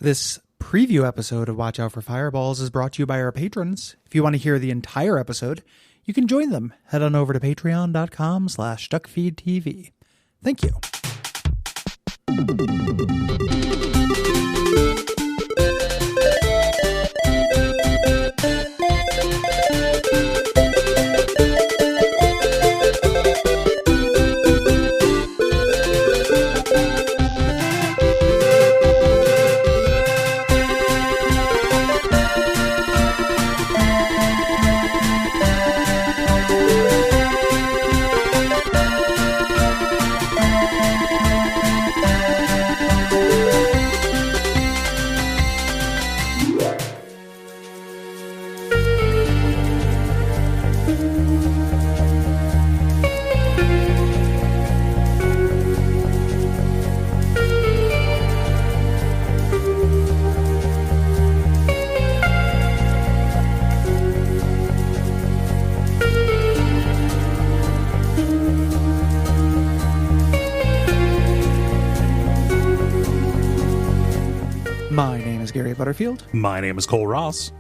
This preview episode of Watch Out for Fireballs is brought to you by our patrons. If you want to hear the entire episode, you can join them. Head on over to patreon.com/Duckfeed.tv. Thank you. My name is Gary Butterfield. My name is Cole Ross.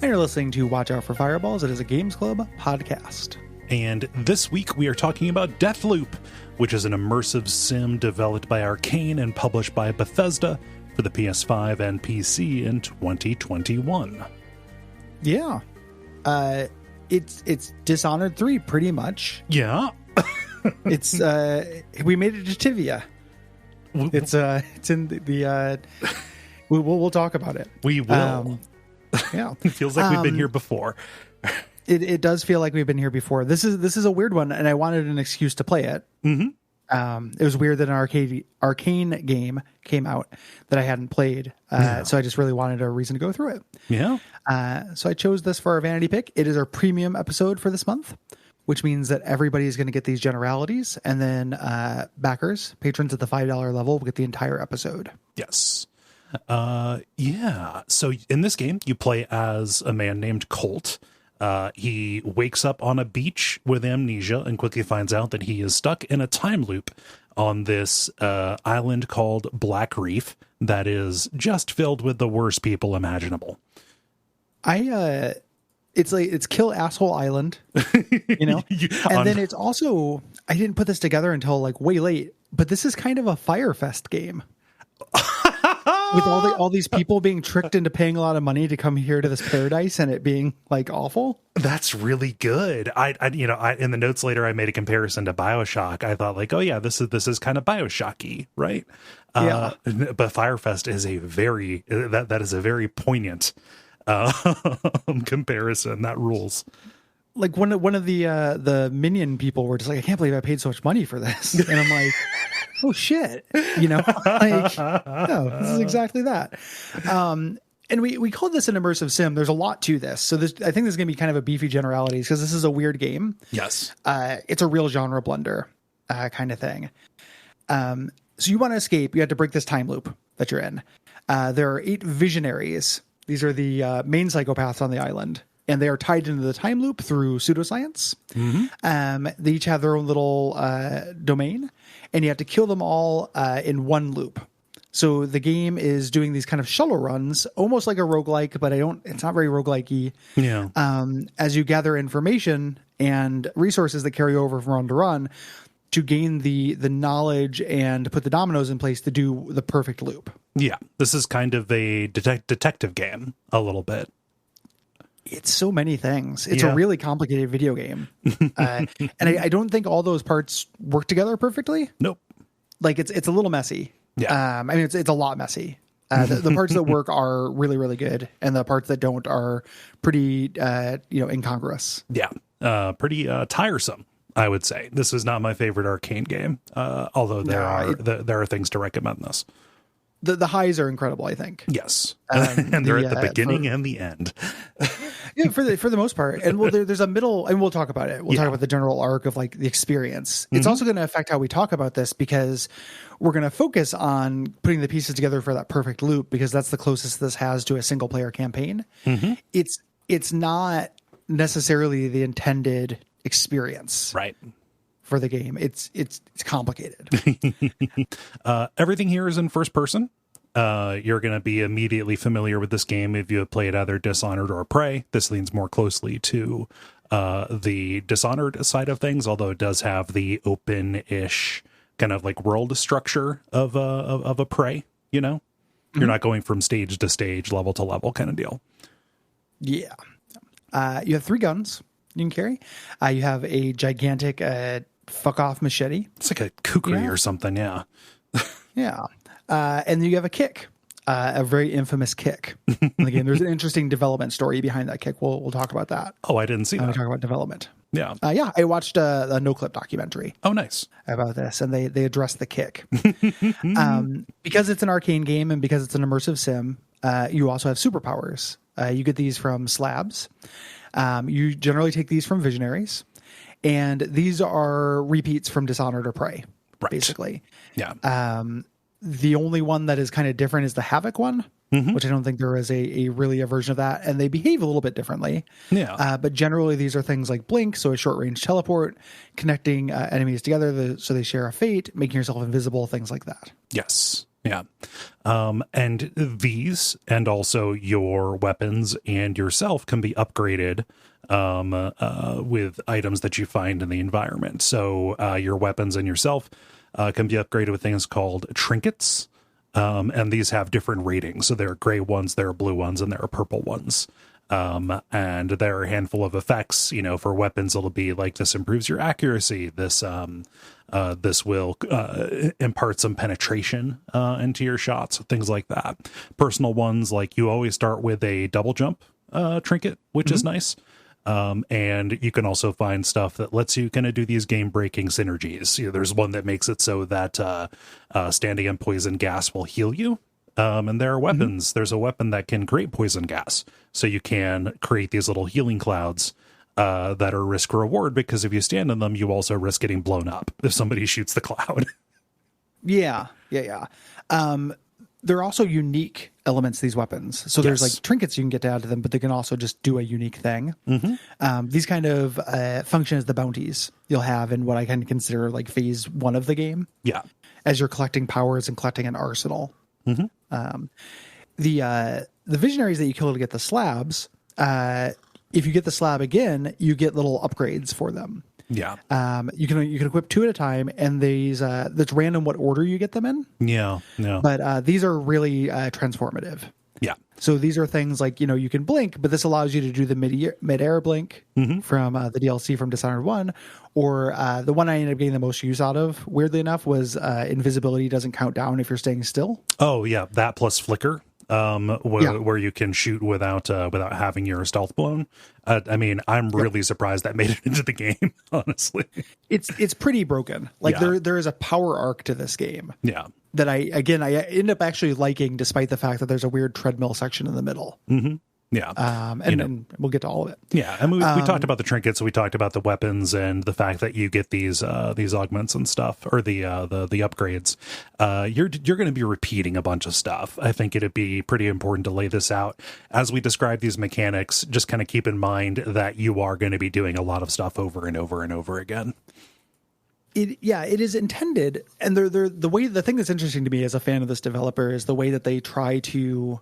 And you're listening to Watch Out for Fireballs. It is a Games Club podcast. And this week we are talking about Deathloop, which is an immersive sim developed by Arkane and published by Bethesda for the PS5 and PC in 2021. Yeah. It's Dishonored 3, pretty much. Yeah. It's we made it to Tivia. It's in the we'll talk about it. We will. Yeah. It feels like we've been here before. It does feel like we've been here before. This is a weird one, and I wanted an excuse to play it. Mm-hmm. It was weird that an Arkane game came out that I hadn't played, so I just really wanted a reason to go through it. Yeah. So I chose this for our vanity pick. It is our premium episode for this month, which means that everybody is going to get these generalities, and then backers, patrons at the $5 level, will get the entire episode. Yes. Yeah. So in this game, you play as a man named Colt. He wakes up on a beach with amnesia and quickly finds out that he is stuck in a time loop on this island called Black Reef that is just filled with the worst people imaginable. It's Kill Asshole Island, you know? And then it's also, I didn't put this together until like way late, but this is kind of a Fyrefest game. With all these people being tricked into paying a lot of money to come here to this paradise and it being like awful. That's really good. I in the notes later, I made a comparison to BioShock. I thought like, oh yeah, this is kind of BioShocky, right? Yeah. But Fyrefest is that is a very poignant comparison. That rules. Like one of the Minion people were just like, I can't believe I paid so much money for this. And I'm like, oh shit, like, no, this is exactly that. And we called this an immersive sim. There's a lot to this. So I think this is going to be kind of a beefy generalities because this is a weird game. Yes. It's a real genre blender kind of thing. So you want to escape, you have to break this time loop that you're in. There are 8 visionaries. These are the main psychopaths on the island. And they are tied into the time loop through pseudoscience. Mm-hmm. They each have their own little domain, and you have to kill them all in one loop. So the game is doing these kind of shuttle runs, almost like a roguelike, but it's not very roguelike-y. Yeah. As you gather information and resources that carry over from run to run to gain the knowledge and put the dominoes in place to do the perfect loop. Yeah. This is kind of a detective game a little bit. It's so many things. It's a really complicated video game. And I don't think all those parts work together perfectly. Nope. Like it's a little messy. Yeah. I mean, it's a lot messy. The parts that work are really, really good. And the parts that don't are pretty, incongruous. Yeah. Pretty tiresome, I would say. This is not my favorite Arkane game. Although there are things to recommend this. The highs are incredible, I think. Yes. And they're at the beginning and the end. Yeah, for the most part. And there's a middle, and we'll talk about it. We'll talk about the general arc of like the experience. It's also going to affect how we talk about this because we're going to focus on putting the pieces together for that perfect loop because that's the closest this has to a single player campaign. Mm-hmm. It's not necessarily the intended experience. Right. For the game. It's complicated. Everything here is in first person. You're going to be immediately familiar with this game if you have played either Dishonored or Prey. This leans more closely to the Dishonored side of things, although it does have the open-ish kind of like world structure of a Prey, you know? You're not going from stage to stage, level to level kind of deal. Yeah. You have 3 guns you can carry. You have a gigantic fuck-off machete. It's like a kukri or something, yeah. Yeah. And then you have a kick, a very infamous kick. In the game, there's an interesting development story behind that kick. We'll talk about that. Oh, I didn't see that. We talk about development. Yeah. Yeah, I watched a no-clip documentary. Oh, nice. About this, and they address the kick. Because it's an Arkane game and because it's an immersive sim, you also have superpowers. You get these from slabs. You generally take these from visionaries, and these are repeats from Dishonored or Prey, basically. Yeah. The only one that is kind of different is the Havoc one, which I don't think there is a really a version of that, and they behave a little bit differently. Yeah. But generally, these are things like Blink, so a short-range teleport, connecting enemies together so they share a fate, making yourself invisible, things like that. Yes. Yeah. And these and also your weapons and yourself can be upgraded with items that you find in the environment. So your weapons and yourself can be upgraded with things called trinkets. And these have different ratings. So there are gray ones, there are blue ones, and there are purple ones. And there are a handful of effects, you know, for weapons. It'll be like, this improves your accuracy. This will impart some penetration into your shots, things like that. Personal ones, like you always start with a double jump trinket, which is nice. And you can also find stuff that lets you kind of do these game breaking synergies. You know, there's one that makes it so that standing in poison gas will heal you. And there are weapons. There's a weapon that can create poison gas. So you can create these little healing clouds that are risk reward, because if you stand in them, you also risk getting blown up if somebody shoots the cloud. Yeah. There are also unique elements to these weapons. So there's like trinkets you can get to add to them, but they can also just do a unique thing. These kind of function as the bounties you'll have in what I can consider like phase 1 of the game. Yeah. As you're collecting powers and collecting an arsenal. The visionaries that you kill to get the slabs, if you get the slab again, you get little upgrades for them. Yeah. You can equip 2 at a time, and these that's random what order you get them in. Yeah. But these are really transformative. Yeah. So these are things like, you know, you can blink, but this allows you to do the mid-air blink from the DLC from Dishonored 1, or the one I ended up getting the most use out of, weirdly enough, was invisibility doesn't count down if you're staying still. Oh yeah, that plus flicker. Where you can shoot without having your stealth blown. I mean, I'm really surprised that made it into the game, honestly. It's pretty broken. Like there is a power arc to this game. Yeah. That I end up actually liking, despite the fact that there's a weird treadmill section in the middle. Yeah. And we'll get to all of it. Yeah. And we talked about the trinkets. We talked about the weapons and the fact that you get these augments and stuff, or the upgrades. You're going to be repeating a bunch of stuff. I think it'd be pretty important to lay this out as we describe these mechanics. Just kind of keep in mind that you are going to be doing a lot of stuff over and over and over again. It is intended, and the thing that's interesting to me as a fan of this developer is the way that they try to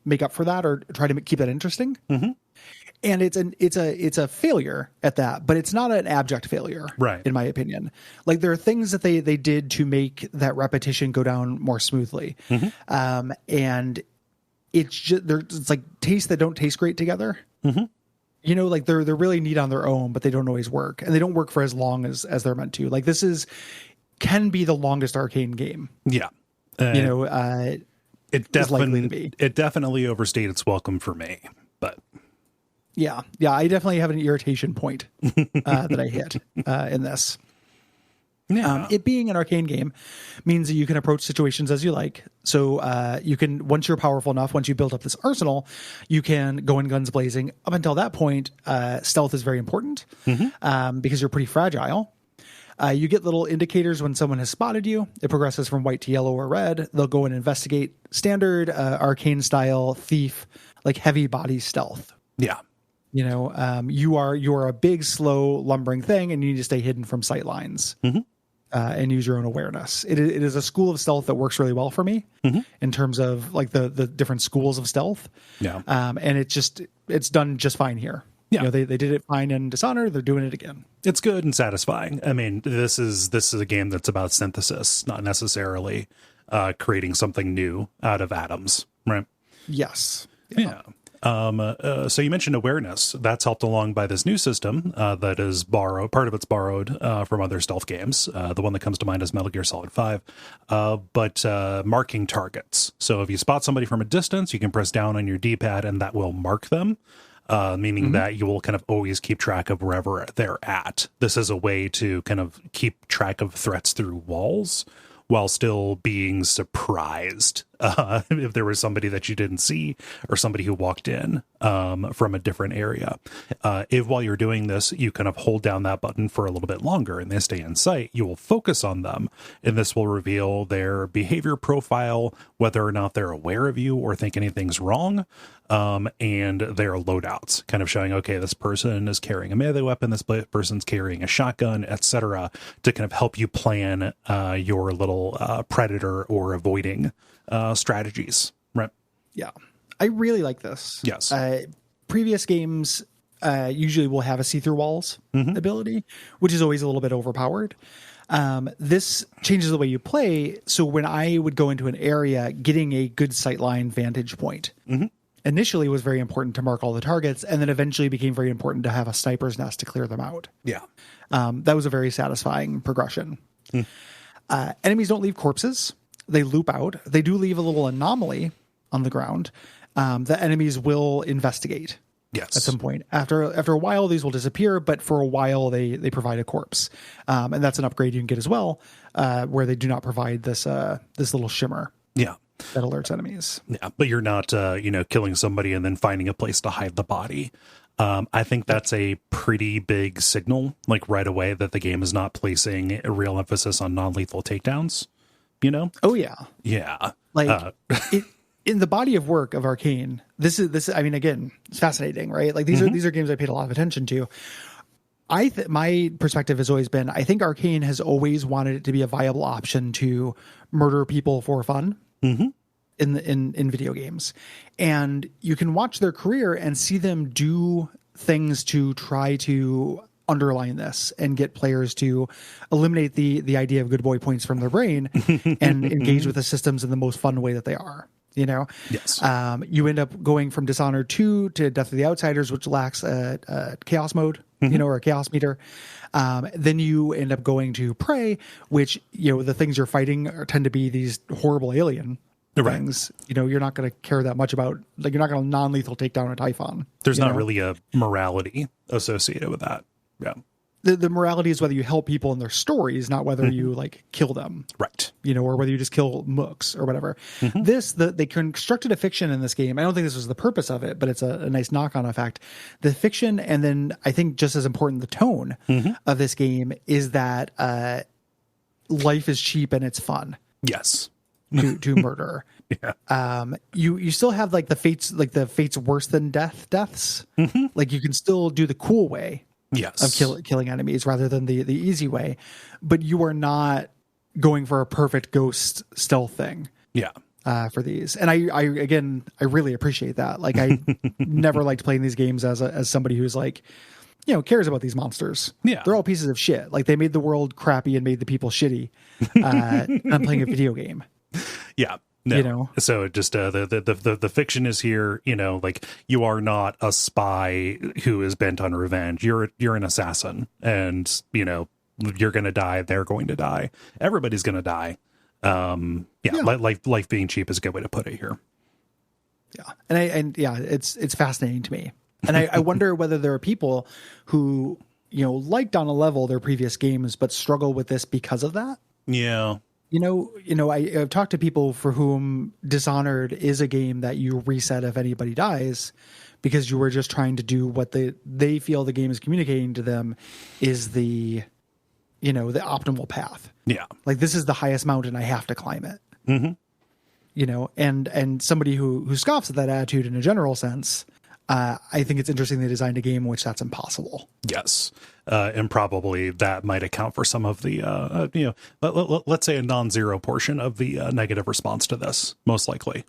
make up for that, or try to keep that interesting. And it's a failure at that, but it's not an abject failure, right? In my opinion. Like, there are things that they did to make that repetition go down more smoothly, and it's just it's like tastes that don't taste great together. You know, like they're really neat on their own, but they don't always work, and they don't work for as long as they're meant to. Like, this can be the longest Arkane game. Yeah, it definitely overstayed its welcome for me, but yeah, I definitely have an irritation point that I hit in this. Yeah. It being an Arkane game means that you can approach situations as you like. So you can, once you're powerful enough, once you build up this arsenal, you can go in guns blazing. Up until that point, stealth is very important because you're pretty fragile. You get little indicators when someone has spotted you. It progresses from white to yellow or red. They'll go and investigate. Standard Arkane style thief, like heavy body stealth. Yeah. You know, you are a big, slow, lumbering thing, and you need to stay hidden from sight lines. and use your own awareness. It is a school of stealth that works really well for me in terms of like the different schools of stealth. Yeah. And it's done just fine here. Yeah. You know, they did it fine in Dishonored. They're doing it again. It's good and satisfying. I mean, this is a game that's about synthesis, not necessarily creating something new out of atoms, right? Yes. Yeah. So you mentioned awareness. That's helped along by this new system that is borrowed. Part of it's borrowed from other stealth games. The one that comes to mind is Metal Gear Solid 5. But marking targets. So if you spot somebody from a distance, you can press down on your D-pad and that will mark them. Meaning that you will kind of always keep track of wherever they're at. This is a way to kind of keep track of threats through walls while still being surprised if there was somebody that you didn't see or somebody who walked in from a different area. If while you're doing this, you kind of hold down that button for a little bit longer and they stay in sight, you will focus on them. And this will reveal their behavior profile, whether or not they're aware of you or think anything's wrong. And their loadouts, kind of showing, okay, this person is carrying a melee weapon, this person's carrying a shotgun, etc., to kind of help you plan your little predator or avoiding strategies, right? Yeah, I really like this. Yes. Previous games usually will have a see-through walls ability, which is always a little bit overpowered. This changes the way you play. So when I would go into an area, getting a good sightline vantage point initially was very important to mark all the targets, and then eventually became very important to have a sniper's nest to clear them out. Yeah. That was a very satisfying progression. Enemies don't leave corpses. They loop out. They do leave a little anomaly on the ground that enemies will investigate. Yes. At some point. After a while, these will disappear, but for a while, they provide a corpse. And that's an upgrade you can get as well, where they do not provide this little shimmer. Yeah. That alerts enemies. Yeah, but you're not, killing somebody and then finding a place to hide the body. I think that's a pretty big signal, like right away, that the game is not placing a real emphasis on non-lethal takedowns, you know? Oh, yeah. Yeah. Like, in the body of work of Arkane, this is, I mean, again, it's fascinating, right? Like, these are games I paid a lot of attention to. My perspective has always been, I think Arkane has always wanted it to be a viable option to murder people for fun. In video games, and you can watch their career and see them do things to try to underline this and get players to eliminate the idea of good boy points from their brain and engage with the systems in the most fun way that they are. You know, yes. You end up going from Dishonored 2 to Death of the Outsiders, which lacks a chaos mode, or a chaos meter. Then you end up going to Prey, which, the things you're fighting tend to be these horrible alien things. You're not going to care that much about, like, you're not going to non-lethal take down a Typhon. There's not really a morality associated with that. Yeah. The morality is whether you help people in their stories, not whether you like kill them, right? Or whether you just kill mooks or whatever. They constructed a fiction in this game. I don't think this was the purpose of it, but it's a nice knock-on effect. The fiction, and then I think just as important, the tone of this game is that life is cheap and it's fun. Yes, to murder. Yeah. You still have like the fates worse than deaths. Like you can still do the cool way. Yes. Of killing enemies rather than the easy way, but you are not going for a perfect ghost stealth thing. Yeah. For these, and I really appreciate that. Like I never liked playing these games as somebody who's like, cares about these monsters. Yeah, they're all pieces of shit. Like they made the world crappy and made the people shitty. I'm playing a video game. Yeah. No. So just the fiction is here, like you are not a spy who is bent on revenge. You're an assassin, and you're going to die. They're going to die. Everybody's going to die. Life being cheap is a good way to put it here. Yeah. And it's fascinating to me. And I wonder whether there are people who, liked on a level their previous games, but struggle with this because of that. Yeah. I've talked to people for whom Dishonored is a game that you reset if anybody dies, because you were just trying to do what they feel the game is communicating to them is the optimal path. Yeah. Like this is the highest mountain, I have to climb it. And somebody who scoffs at that attitude in a general sense, I think it's interesting they designed a game in which that's impossible. Yes. And probably that might account for some of the, let's say a non-zero portion of the negative response to this, most likely.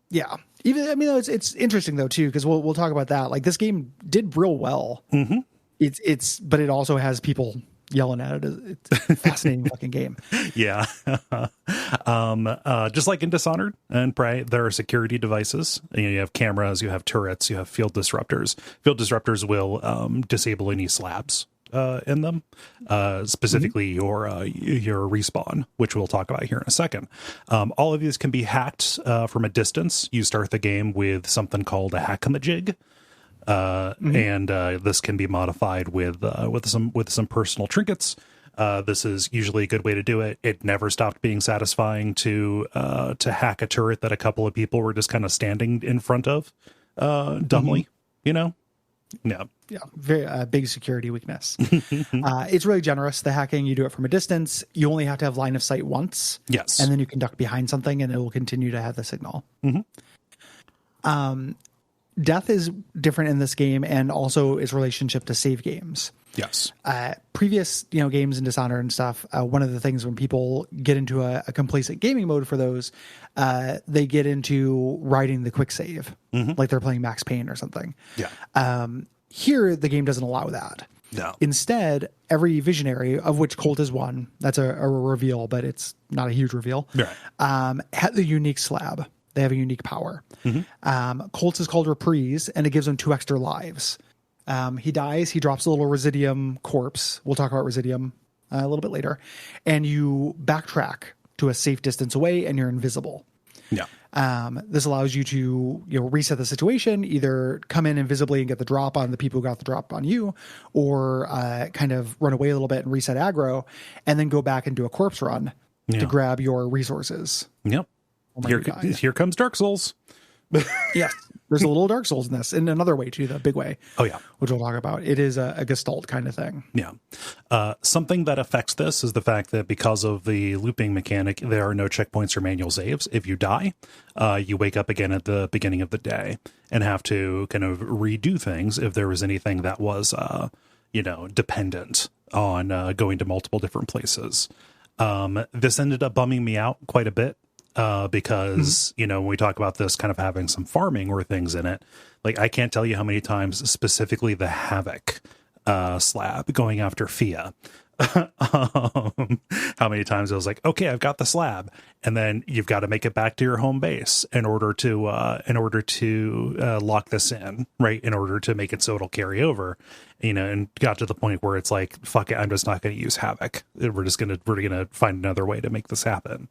Yeah. It's interesting though too, because we'll talk about that. Like this game did real well. Mm-hmm. But it also has people yelling at it. It's a fascinating fucking game. Yeah. Just like in Dishonored and Prey, there are security devices. You have cameras, you have turrets, you have field disruptors. Field disruptors will disable any slabs in them, specifically your respawn, which we'll talk about here in a second. All of these can be hacked from a distance. You start the game with something called a hack-a-majig. And this can be modified with some personal trinkets. This is usually a good way to do it. It never stopped being satisfying to hack a turret that a couple of people were just kind of standing in front of, dumbly, Yeah. Yeah. Very big security weakness. It's really generous. The hacking, you do it from a distance. You only have to have line of sight once. Yes. And then you can duck behind something and it will continue to have the signal. Mm-hmm. Death is different in this game, and also its relationship to save games. Yes. Previous, games in Dishonored and stuff, one of the things when people get into a complacent gaming mode for those, they get into riding the quick save, like they're playing Max Payne or something. Yeah. Here, the game doesn't allow that. No. Instead, every visionary, of which Colt is one, that's a reveal, but it's not a huge reveal, Right. had the unique slab. They have a unique power. Colt's is called Reprise, and it gives him 2 extra lives. He dies. He drops a little Residium corpse. We'll talk about Residium a little bit later. And you backtrack to a safe distance away, and you're invisible. Yeah. This allows you to reset the situation, either come in invisibly and get the drop on the people who got the drop on you, or kind of run away a little bit and reset aggro, and then go back and do a corpse run to grab your resources. Yep. Here comes Dark Souls. Yes, there's a little Dark Souls in this, in another way too, the big way. Oh yeah, which we'll talk about. It is a Gestalt kind of thing. Yeah. Something that affects this is the fact that because of the looping mechanic, there are no checkpoints or manual saves. If you die, you wake up again at the beginning of the day and have to kind of redo things if there was anything that was, dependent on going to multiple different places. This ended up bumming me out quite a bit. Because, when we talk about this kind of having some farming or things in it, like I can't tell you how many times specifically the Havoc slab going after Fia. How many times I was like, okay, I've got the slab, and then you've got to make it back to your home base in order to lock this in, right? In order to make it so it'll carry over, and got to the point where it's like, fuck it, I'm just not going to use Havoc. We're gonna find another way to make this happen,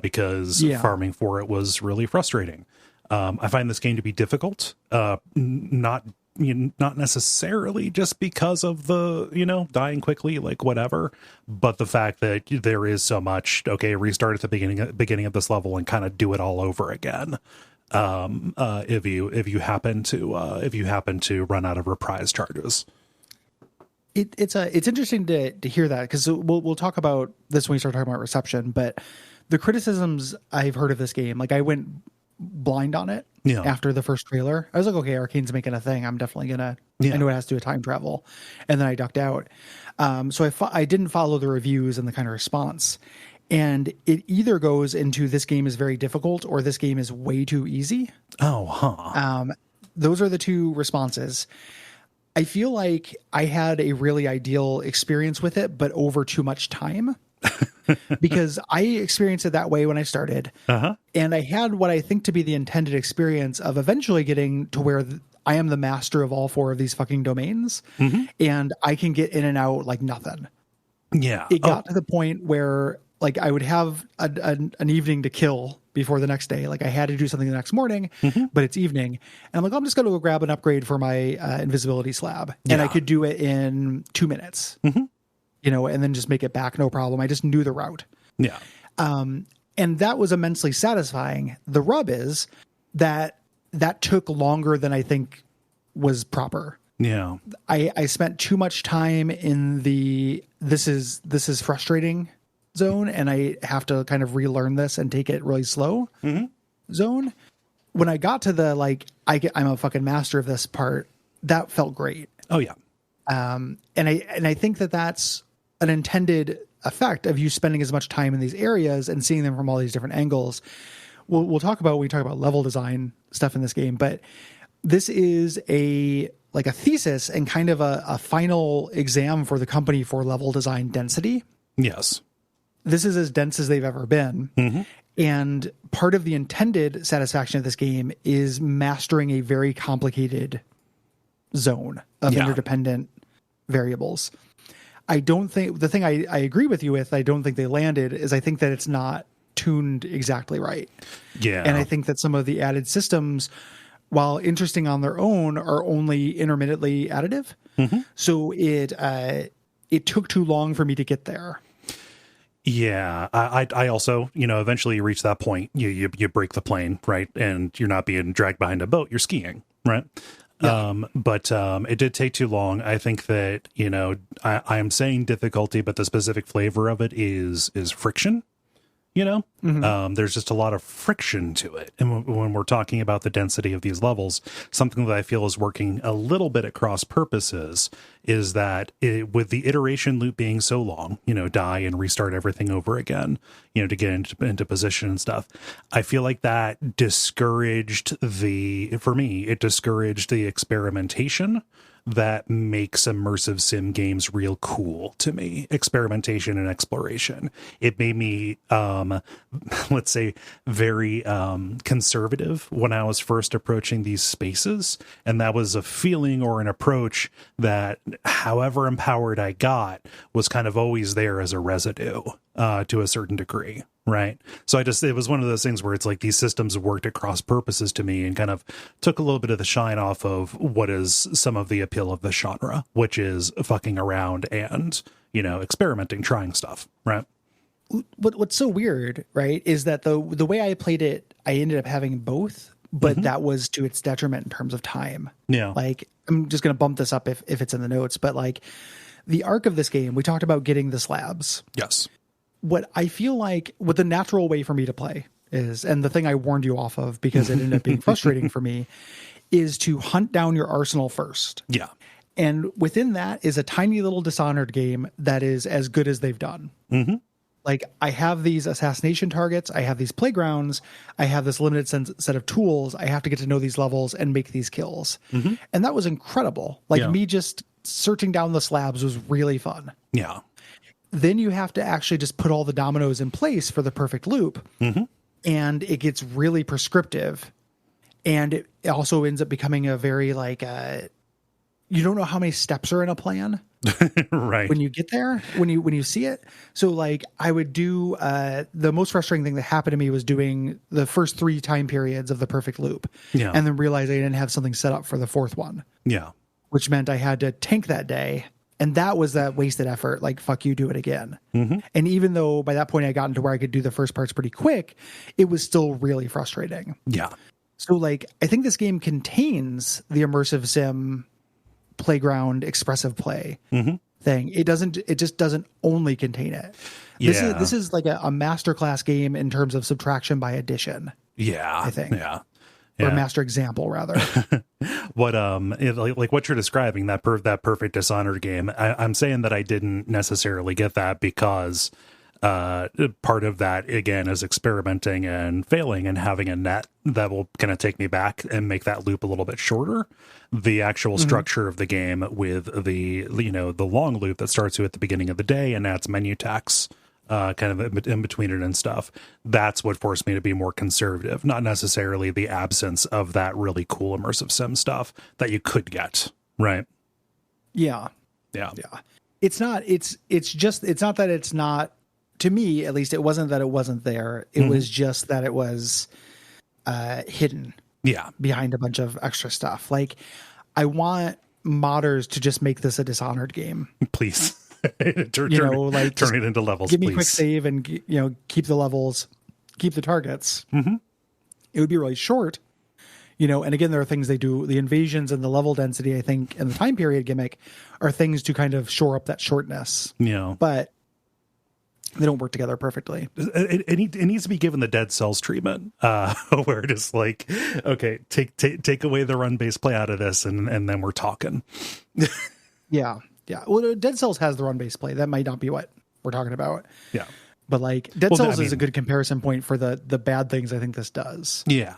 because farming for it was really frustrating. I find this game to be difficult, not necessarily just because of the, dying quickly, like whatever, but the fact that there is so much, okay, restart at the beginning of this level and kind of do it all over again. If you happen to run out of reprise charges. It's interesting to hear that, because we'll talk about this when we start talking about reception, but the criticisms I've heard of this game, like I went blind on it after the first trailer. I was like, okay, Arkane's making a thing. I'm definitely gonna. I know it has to do with time travel, and then I ducked out. So I didn't follow the reviews and the kind of response, and it either goes into this game is very difficult or this game is way too easy. Those are the two responses. I feel like I had a really ideal experience with it, but over too much time. Because I experienced it that way when I started, and I had what I think to be the intended experience of eventually getting to where I am the master of all 4 of these fucking domains, and I can get in and out like nothing. Yeah, it got to the point where like I would have an evening to kill before the next day. Like I had to do something the next morning, but it's evening, and I'm like, I'm just going to go grab an upgrade for my invisibility slab, and I could do it in 2 minutes. And then just make it back, no problem. I just knew the route. Yeah. And that was immensely satisfying. The rub is that took longer than I think was proper. Yeah. I spent too much time in the this is frustrating zone, and I have to kind of relearn this and take it really slow zone. when I got to the, like, I'm a fucking master of this part, that felt great. Oh yeah. And I think that that's an intended effect of you spending as much time in these areas and seeing them from all these different angles. We'll talk about when we talk about level design stuff in this game, but this is a thesis and kind of a final exam for the company for level design density. Yes. This is as dense as they've ever been. Mm-hmm. And part of the intended satisfaction of this game is mastering a very complicated zone of interdependent variables. I don't think the thing I agree with you with, I don't think they landed, is I think that it's not tuned exactly right. Yeah. And I think that some of the added systems, while interesting on their own, are only intermittently additive. Mm-hmm. So it took too long for me to get there. Yeah, I also, eventually you reach that point, you break the plane, right? And you're not being dragged behind a boat, you're skiing, right? Yeah. But it did take too long. I think that, I am saying difficulty, but the specific flavor of it is friction. There's just a lot of friction to it. And when we're talking about the density of these levels, something that I feel is working a little bit at cross purposes is that with the iteration loop being so long, die and restart everything over again, to get into position and stuff. I feel like that discouraged for me, it discouraged the experimentation that makes immersive sim games real cool to me. Experimentation and exploration. It made me, let's say, very conservative when I was first approaching these spaces. And that was a feeling or an approach that, however empowered I got, was kind of always there as a residue to a certain degree. Right. So it was one of those things where it's like these systems worked at cross purposes to me and kind of took a little bit of the shine off of what is some of the appeal of the genre, which is fucking around and, experimenting, trying stuff. Right. What's so weird, right, is that the way I played it, I ended up having both, but that was to its detriment in terms of time. Yeah. Like, I'm just going to bump this up if it's in the notes, but like the arc of this game, we talked about getting the slabs. Yes. What I feel like what the natural way for me to play is, and the thing I warned you off of because it ended up being frustrating for me, is to hunt down your arsenal first. Yeah. And within that is a tiny little Dishonored game that is as good as they've done. Mm-hmm. Like, I have these assassination targets, I have these playgrounds, I have this limited set of tools, I have to get to know these levels and make these kills. Mm-hmm. And that was incredible. Like, me just searching down the slabs was really fun. Yeah. Then you have to actually just put all the dominoes in place for the perfect loop. Mm-hmm. And it gets really prescriptive. And it also ends up becoming a very you don't know how many steps are in a plan. Right. When you get there, when you see it. So like I would do, the most frustrating thing that happened to me was doing the first 3 time periods of the perfect loop. Yeah. And then realize I didn't have something set up for the 4th one. Yeah. Which meant I had to tank that day. And that was that wasted effort. Like, fuck you, do it again. Mm-hmm. And even though by that point I got into where I could do the first parts pretty quick, it was still really frustrating. Yeah. So like, I think this game contains the immersive sim playground expressive play thing. It just doesn't only contain it. This is like a masterclass game in terms of subtraction by addition. Yeah. I think. Yeah. Or a master example, rather. What like what you're describing, that perfect Dishonored game, I'm saying that I didn't necessarily get that because part of that again is experimenting and failing and having a net that will kind of take me back and make that loop a little bit shorter. The actual structure of the game with the the long loop that starts you at the beginning of the day and adds menu text kind of in between it and stuff. That's what forced me to be more conservative, not necessarily the absence of that really cool immersive sim stuff that you could get. Right. Yeah. Yeah. Yeah. It's not that it's not, to me, at least, it wasn't that it wasn't there. It was just that it was hidden. Yeah. Behind a bunch of extra stuff. Like, I want modders to just make this a Dishonored game. Please. turn it into levels. Give me please. A quick save and keep the levels, keep the targets. Mm-hmm. It would be really short, And again, there are things they do. The invasions and the level density, I think, and the time period gimmick are things to kind of shore up that shortness. Yeah. But They don't work together perfectly. It needs to be given the Dead Cells treatment, where it is like, okay, take away the run-based play out of this, and then we're talking. Yeah. Well, Dead Cells has the run-based play. That might not be what we're talking about. Yeah. But like Dead Cells is a good comparison point for the bad things I think this does. Yeah.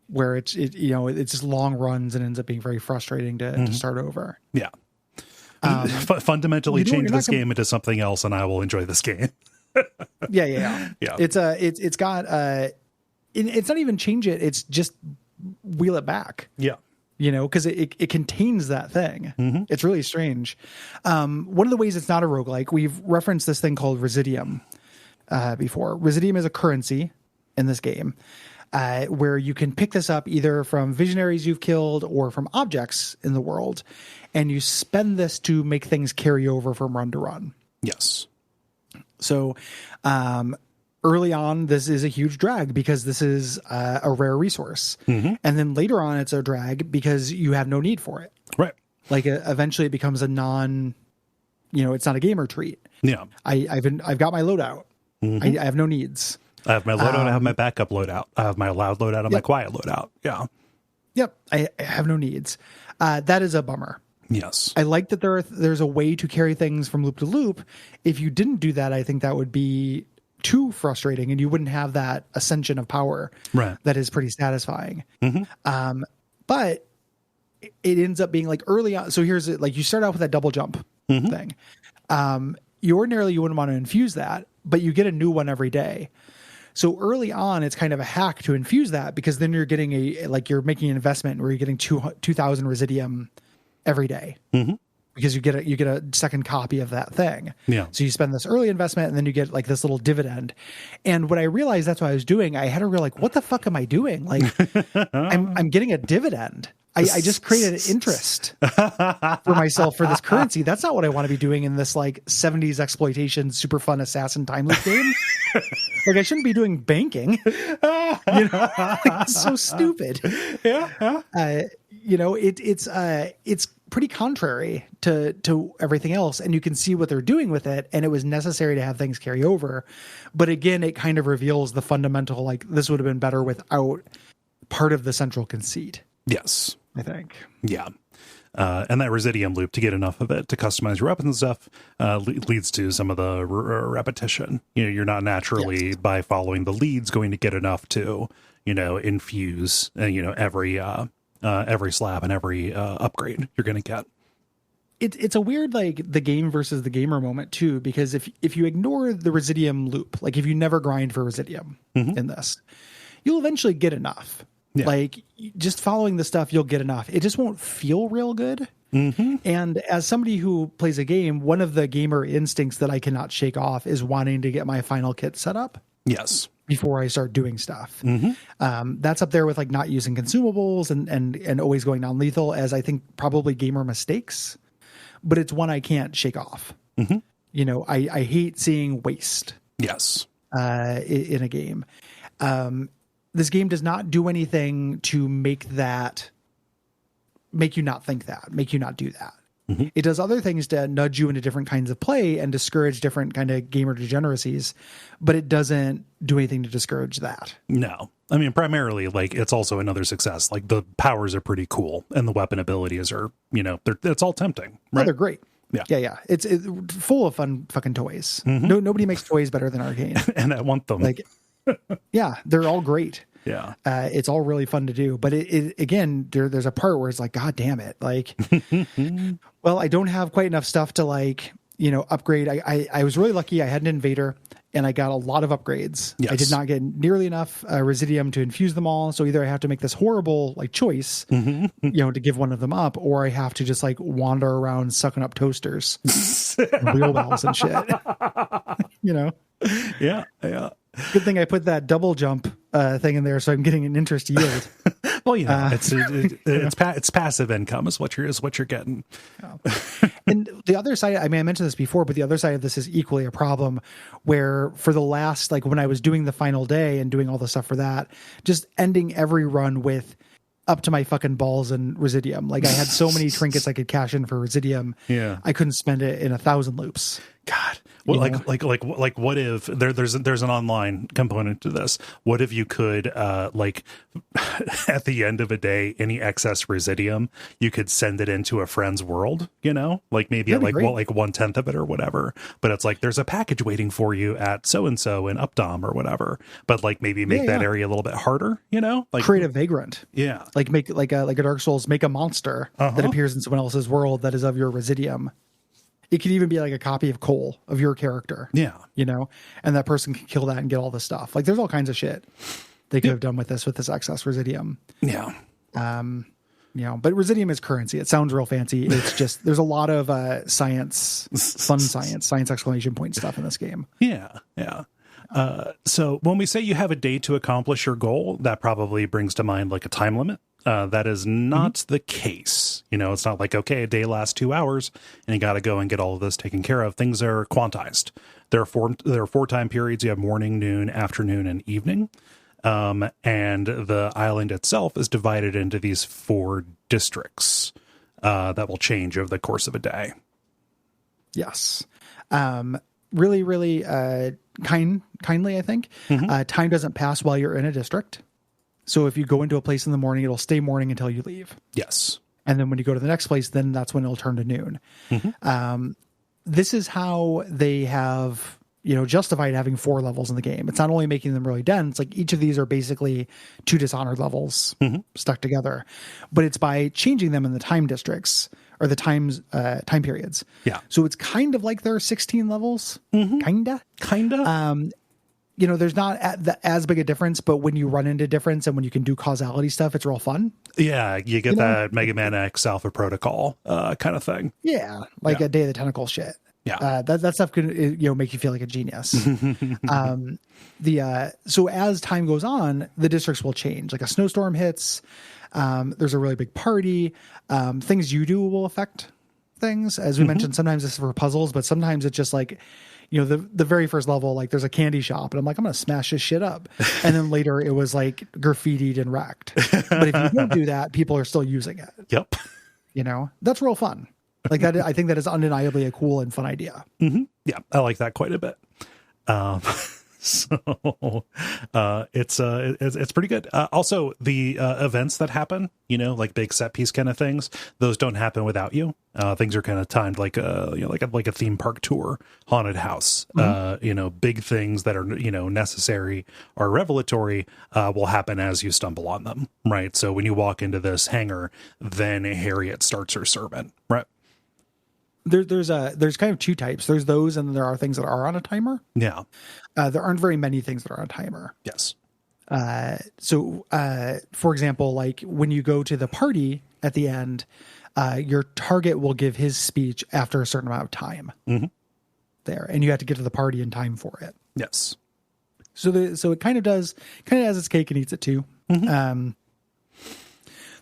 Where it's just long runs and ends up being very frustrating to start over. Yeah. Fundamentally change this game into something else, and I will enjoy this game. Yeah. It's got it's not even change it. It's just wheel it back. Yeah. Because it contains that thing. It's really strange. One of the ways it's not a roguelike, we've referenced this thing called Residium before. Residium is a currency in this game where you can pick this up either from visionaries you've killed or from objects in the world, and you spend this to make things carry over from run to run. Yes. So early on, this is a huge drag because this is a rare resource. And then later on, it's a drag because you have no need for it. Right. Like eventually it becomes a it's not a gamer treat. Yeah. I've got my loadout. I have no needs. I have my loadout. I have my backup loadout. I have my loud loadout and my quiet loadout. Yeah. Yep. I have no needs. That is a bummer. Yes. I like that there's a way to carry things from loop to loop. If you didn't do that, I think that would be too frustrating and you wouldn't have that ascension of power. Right. That is pretty satisfying. But it ends up being like early on. So here's it. Like you start out with that double jump thing. You ordinarily wouldn't want to infuse that, but you get a new one every day. So early on, it's kind of a hack to infuse that because then you're getting you're making an investment where you're getting 2,000 Residium every day because you get a second copy of that thing. Yeah. So you spend this early investment and then you get like this little dividend. And when I realized that's what I was doing, I had to realize, what the fuck am I doing? Like I'm getting a dividend. I just created an interest for myself for this currency. That's not what I want to be doing in this like 70s exploitation, super fun assassin time loop game. Like I shouldn't be doing banking. It's so stupid. Yeah. It's pretty contrary to everything else, and you can see what they're doing with it. And it was necessary to have things carry over, but again, it kind of reveals the fundamental like this would have been better without part of the central conceit. Yes. I think. Yeah. And that Residium loop, to get enough of it to customize your weapons and stuff, leads to some of the repetition. You're not naturally, by following the leads, going to get enough to, infuse, every slab and every upgrade you're going to get. It's a weird, like, the game versus the gamer moment, too, because if you ignore the Residium loop, like, if you never grind for Residium in this, you'll eventually get enough. Yeah. Like just following the stuff, you'll get enough. It just won't feel real good. And as somebody who plays a game, one of the gamer instincts that I cannot shake off is wanting to get my final kit set up. Yes. Before I start doing stuff. That's up there with like not using consumables and always going non-lethal as I think probably gamer mistakes, but it's one I can't shake off. I hate seeing waste. Yes. In a game. This game does not do anything to make you not think that, make you not do that. It does other things to nudge you into different kinds of play and discourage different kind of gamer degeneracies, but it doesn't do anything to discourage that. No. I mean, primarily, like, it's also another success. Like, the powers are pretty cool, and the weapon abilities are, it's all tempting. Right? Oh, they're great. Yeah. It's full of fun fucking toys. Nobody makes toys better than Arkane. And I want them. Like, yeah, they're all great. Yeah. It's all really fun to do. But it again, there's a part where it's like, God damn it. Like, well, I don't have quite enough stuff to like, upgrade. I was really lucky. I had an invader and I got a lot of upgrades. Yes. I did not get nearly enough Residium to infuse them all. So either I have to make this horrible like choice, to give one of them up, or I have to just like wander around sucking up toasters, and wheelbarrows and shit, Yeah. Good thing I put that double jump thing in there, so I'm getting an interest yield. Well, it's passive income is what you're getting. And the other side, I mean, I mentioned this before, but the other side of this is equally a problem. Where for the last, like when I was doing the final day and doing all the stuff for that, just ending every run with up to my fucking balls in Residium. Like I had so many trinkets I could cash in for Residium. Yeah, I couldn't spend it in 1,000 loops. God, well, like, what if there's an online component to this? What if you could, like, at the end of a day, any excess residium, you could send it into a friend's world, you know, like maybe at like 1/10 of it or whatever. But it's like there's a package waiting for you at so and so in Updom or whatever. But like maybe make that area a little bit harder, you know, like create a vagrant. Yeah, like make like a Dark Souls, make a monster that appears in someone else's world that is of your residium. It could even be like a copy of Cole, of your character. Yeah. You know, and that person can kill that and get all the stuff. Like there's all kinds of shit they could have done with this excess residium. Yeah. You know, but residium is currency. It sounds real fancy. It's just, there's a lot of science, fun science exclamation point stuff in this game. Yeah. Yeah. So when we say you have a day to accomplish your goal, that probably brings to mind like a time limit. That is not the case. You know, it's not like, okay, a day lasts 2 hours and you got to go and get all of this taken care of. Things are quantized. There are four time periods. You have morning, noon, afternoon, and evening. And the island itself is divided into these 4 districts that will change over the course of a day. Yes. Really, really kindly, I think. Time doesn't pass while you're in a district. So if you go into a place in the morning, it'll stay morning until you leave. Yes. And then when you go to the next place, then that's when it'll turn to noon. This is how they have, you know, justified having 4 levels in the game. It's not only making them really dense, like each of these are basically 2 Dishonored levels stuck together, but it's by changing them in the time districts or the time periods. Yeah. So it's kind of like there are 16 levels, kinda. You know, there's not as big a difference, but when you run into difference and when you can do causality stuff, it's real fun. Yeah, you get that Mega Man X Alpha Protocol kind of thing. Yeah, like a Day of the Tentacle shit. Yeah, that stuff can, you know, make you feel like a genius. So as time goes on, the districts will change. Like a snowstorm hits, there's a really big party. Things you do will affect things. As we mentioned, sometimes this is for puzzles, but sometimes it's just like, you know, the very first level, like there's a candy shop and I'm like, I'm going to smash this shit up. And then later it was like graffitied and wrecked. But if you don't do that, people are still using it. Yep. You know, that's real fun. Like that, I think that is undeniably a cool and fun idea. Yeah, I like that quite a bit. So it's pretty good. Also, the events that happen, you know, like big set piece kind of things, those don't happen without you. Things are kind of timed like a theme park tour, haunted house. You know, big things that are, you know, necessary or revelatory will happen as you stumble on them, right? So when you walk into this hangar, then Harriet starts her sermon, right? There's kind of 2 types. There's those, and there are things that are on a timer. Yeah. There aren't very many things that are on a timer. Yes. So, for example, like when you go to the party at the end, your target will give his speech after a certain amount of time there, and you have to get to the party in time for it. Yes. So it kind of has its cake and eats it too.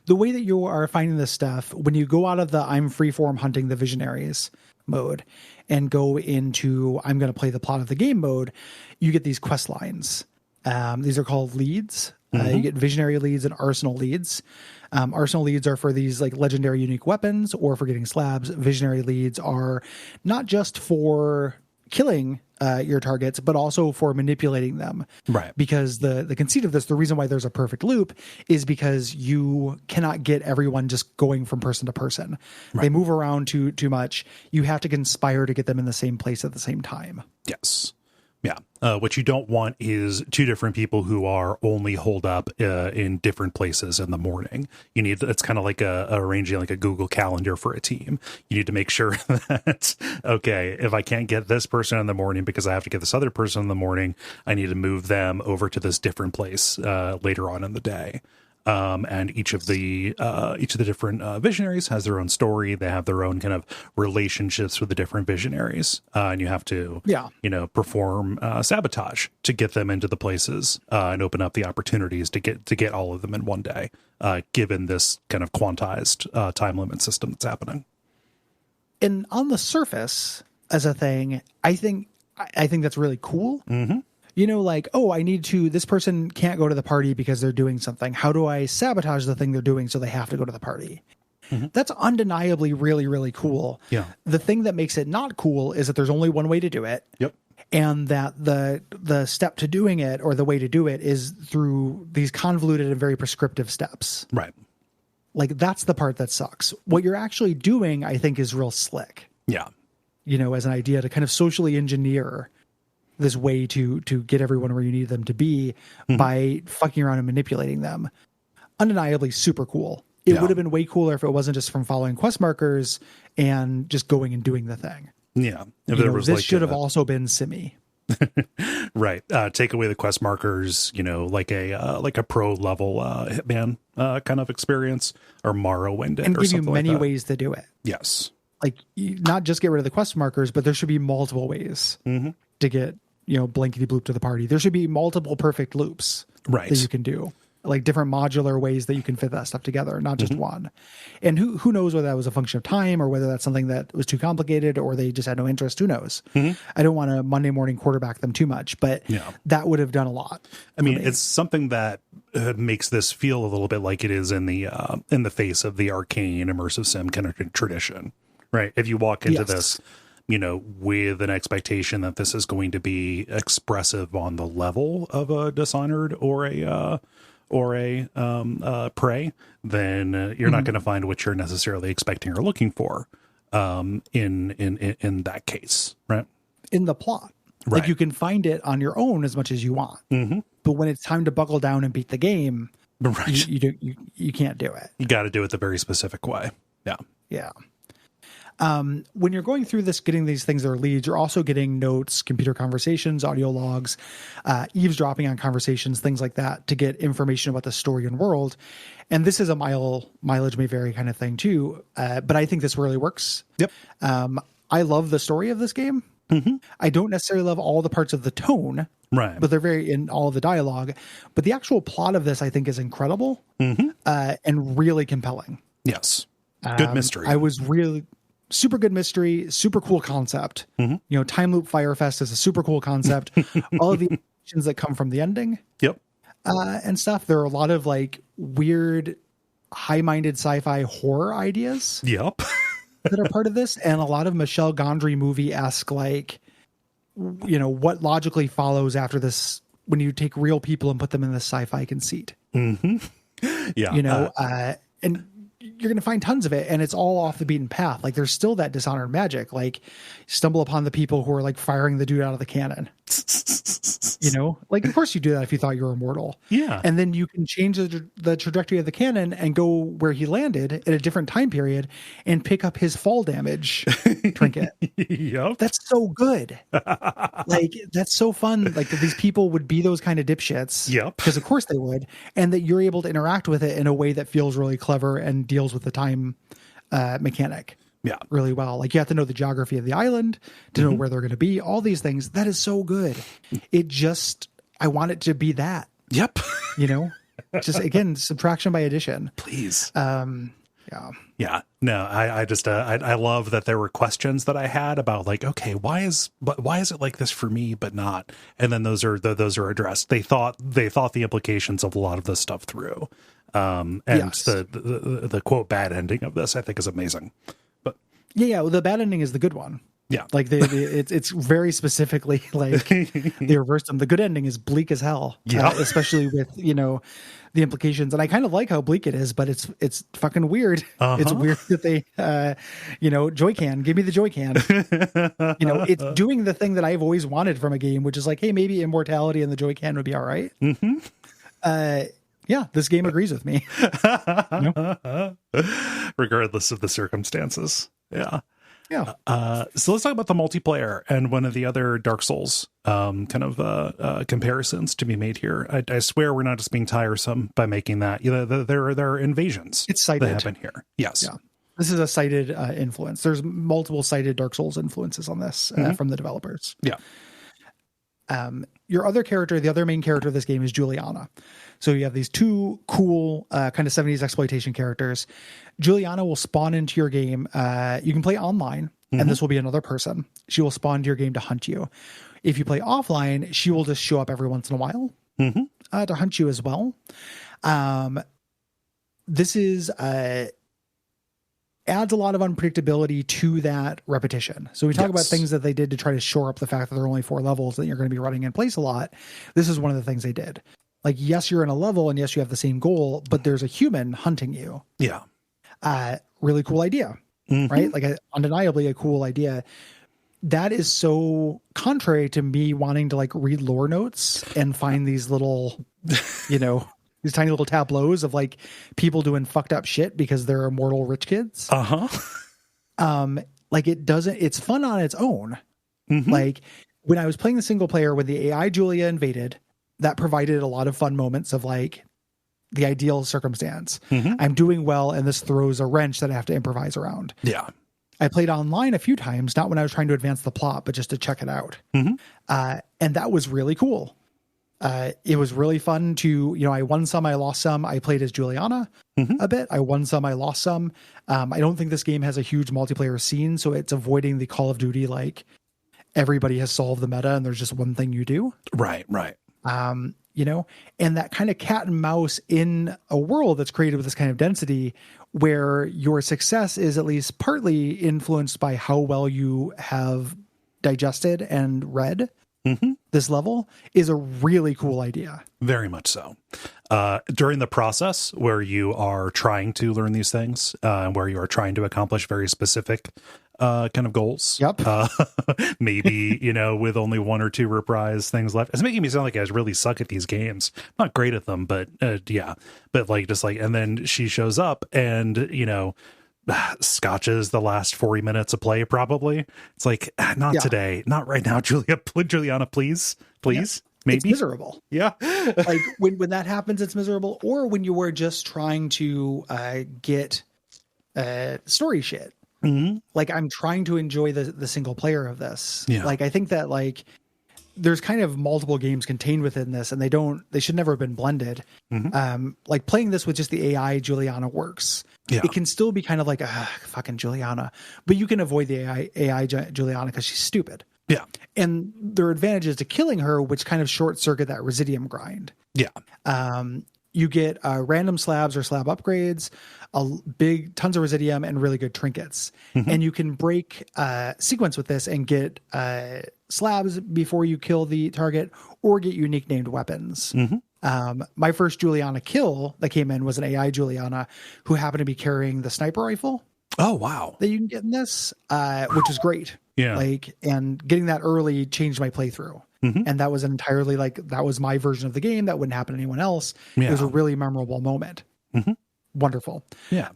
The way that you are finding this stuff, when you go out of the I'm freeform hunting the visionaries mode and go into I'm going to play the plot of the game mode, you get these quest lines. These are called leads. You get visionary leads and arsenal leads. Arsenal leads are for these like legendary unique weapons or for getting slabs. Visionary leads are not just for killing your targets, but also for manipulating them. Right. Because the conceit of this, the reason why there's a perfect loop is because you cannot get everyone just going from person to person. Right. They move around too much. You have to conspire to get them in the same place at the same time. Yes. Yeah. What you don't want is 2 different people who are only holed up in different places in the morning. You need, it's kind of like arranging like a Google Calendar for a team. You need to make sure that, okay, if I can't get this person in the morning because I have to get this other person in the morning, I need to move them over to this different place later on in the day. And each of the different visionaries has their own story. They have their own kind of relationships with the different visionaries, and you have to, you know, perform sabotage to get them into the places and open up the opportunities to get all of them in one day, given this kind of quantized time limit system that's happening. And on the surface, as a thing, I think that's really cool. You know, like, oh, this person can't go to the party because they're doing something. How do I sabotage the thing they're doing so they have to go to the party? That's undeniably really, really cool. Yeah. The thing that makes it not cool is that there's only one way to do it. Yep. And that the step to doing it, or the way to do it, is through these convoluted and very prescriptive steps. Right. Like, that's the part that sucks. What you're actually doing, I think, is real slick. Yeah. You know, as an idea to kind of socially engineer this way to get everyone where you need them to be by fucking around and manipulating them. Undeniably super cool. It would have been way cooler if it wasn't just from following quest markers and just going and doing the thing. Yeah. If You there know, was this like should have also been simmy. Right. Take away the quest markers, you know, like a pro level Hitman kind of experience, or Morrowind it, And or give you something many like that. ways to do it. Yes. Like, not just get rid of the quest markers, but there should be multiple ways to get, you know, blankety bloop to the party. There should be multiple perfect loops Right. that you can do. Like different modular ways that you can fit that stuff together, not just one. And who knows whether that was a function of time, or whether that's something that was too complicated, or they just had no interest. Who knows? I don't want to Monday morning quarterback them too much, but that would have done a lot. I mean, it's something that makes this feel a little bit like it is in the face of the Arkane immersive sim kind of tradition, right? If you walk into this, you know, with an expectation that this is going to be expressive on the level of a Dishonored or a Prey, then you're not going to find what you're necessarily expecting or looking for in that case, right? In the plot. Right. Like, you can find it on your own as much as you want. But when it's time to buckle down and beat the game, Right. you can't do it. You got to do it the very specific way. Yeah. Yeah. When you're going through this, getting these things that are leads, you're also getting notes, computer conversations, audio logs, eavesdropping on conversations, things like that, to get information about the story and world. And this is a mileage may vary kind of thing too. But I think this really works. Yep. I love the story of this game. I don't necessarily love all the parts of the tone, Right. but they're very in all of the dialogue. But the actual plot of this, I think, is incredible and really compelling. Yes. Good mystery. I was really super good mystery, super cool concept. You know, Timeloop Fyrefest is a super cool concept. All of the emotions that come from the ending, Yep. and stuff. There are a lot of like weird, high-minded sci-fi horror ideas Yep. that are part of this, and a lot of Michel Gondry movie-esque, like, you know, what logically follows after this when you take real people and put them in this sci-fi conceit. Yeah. You know, and you're going to find tons of it, and it's all off the beaten path. Like, there's still that Dishonored magic. Like, stumble upon the people who are like firing the dude out of the cannon. You know, like, of course you do that if you thought you were immortal. Yeah. And then you can change the trajectory of the cannon and go where he landed at a different time period and pick up his fall damage trinket. Yep. That's so good. Like, that's so fun. Like, that these people would be those kind of dipshits. Yep. Because of course they would. And that you're able to interact with it in a way that feels really clever and deals with the time mechanic. Yeah. Really well. Like, you have to know the geography of the island to know where they're going to be. All these things. That is so good. It just, I want it to be that, Yep. you know, just again, subtraction by addition. Please. Yeah. Yeah. No, I just, I love that there were questions that I had about, like, okay, why is it like this for me, but not? And then those are addressed. They thought the implications of a lot of this stuff through. And Yes. the quote bad ending of this, I think, is amazing. But Yeah. Well, the bad ending is the good one. yeah, Like, it's very specifically like they reversed them. The good ending is bleak as hell. Yeah. Especially with, you know, the implications. And I kind of like how bleak it is, but it's fucking weird. It's weird that they, you know, Joy-Can, give me the Joy-Can. You know, it's doing the thing that I've always wanted from a game, which is like, hey, maybe immortality and the Joy-Can would be all right. Yeah, this game agrees with me. You know? regardless of the circumstances. Yeah. Yeah. So let's talk about the multiplayer and one of the other Dark Souls kind of comparisons to be made here. I swear we're not just being tiresome by making that. You know, there are invasions It's cited. that happen here. Yes. Yeah. This is a cited influence. There's multiple cited Dark Souls influences on this from the developers. Yeah. Your other character, the other main character of this game is Juliana. So you have these two cool kind of 70s exploitation characters. Juliana will spawn into your game. You can play online, and this will be another person. She will spawn into your game to hunt you. If you play offline, she will just show up every once in a while to hunt you as well. This is adds a lot of unpredictability to that repetition. So we talk about things that they did to try to shore up the fact that there are only 4 levels that you're going to be running in place a lot. This is one of the things they did. Like, yes, you're in a level and yes, you have the same goal, but there's a human hunting you. Yeah. Really cool idea, right? Like undeniably a cool idea. That is so contrary to me wanting to like read lore notes and find these little, you know, these tiny little tableaus of like people doing fucked up shit because they're immortal rich kids. Like it's fun on its own. Like when I was playing the single player when the AI Julia invaded, that provided a lot of fun moments of like the ideal circumstance. I'm doing well and this throws a wrench that I have to improvise around. Yeah. I played online a few times, not when I was trying to advance the plot, but just to check it out. And that was really cool. It was really fun to, I won some, I lost some. I played as Juliana a bit. I won some, I lost some. I don't think this game has a huge multiplayer scene, so it's avoiding the Call of Duty, like everybody has solved the meta and there's just one thing you do. Right. And that kind of cat and mouse in a world that's created with this kind of density where your success is at least partly influenced by how well you have digested and read this level is a really cool idea. Very much so. During the process where you are trying to learn these things, where you are trying to accomplish very specific kind of goals. Maybe, with only 1 or 2 reprise things left. It's making me sound like I really suck at these games. I'm not great at them, but yeah. But like, just like, and then she shows up and, scotches the last 40 minutes of play, probably. It's like, not today, not right now, Juliana, please. Maybe. It's miserable. Yeah. Like when that happens, it's miserable. Or when you were just trying to get story shit. Like I'm trying to enjoy the single player of this. Yeah. Like I think that like there's kind of multiple games contained within this and they should never have been blended. Like playing this with just the AI Juliana works. Yeah. It can still be kind of like fucking Juliana, but you can avoid the AI Juliana because she's stupid. Yeah. And there are advantages to killing her, which kind of short circuit that Residium grind. Yeah. You get random slabs or slab upgrades, tons of Residium and really good trinkets. And you can break sequence with this and get slabs before you kill the target or get unique named weapons. My first Juliana kill that came in was an AI Juliana who happened to be carrying the sniper rifle. Oh, wow. That you can get in this, which is great. Yeah. And getting that early changed my playthrough. And that was entirely that was my version of the game. That wouldn't happen to anyone else. Yeah. It was a really memorable moment. Wonderful. Yeah.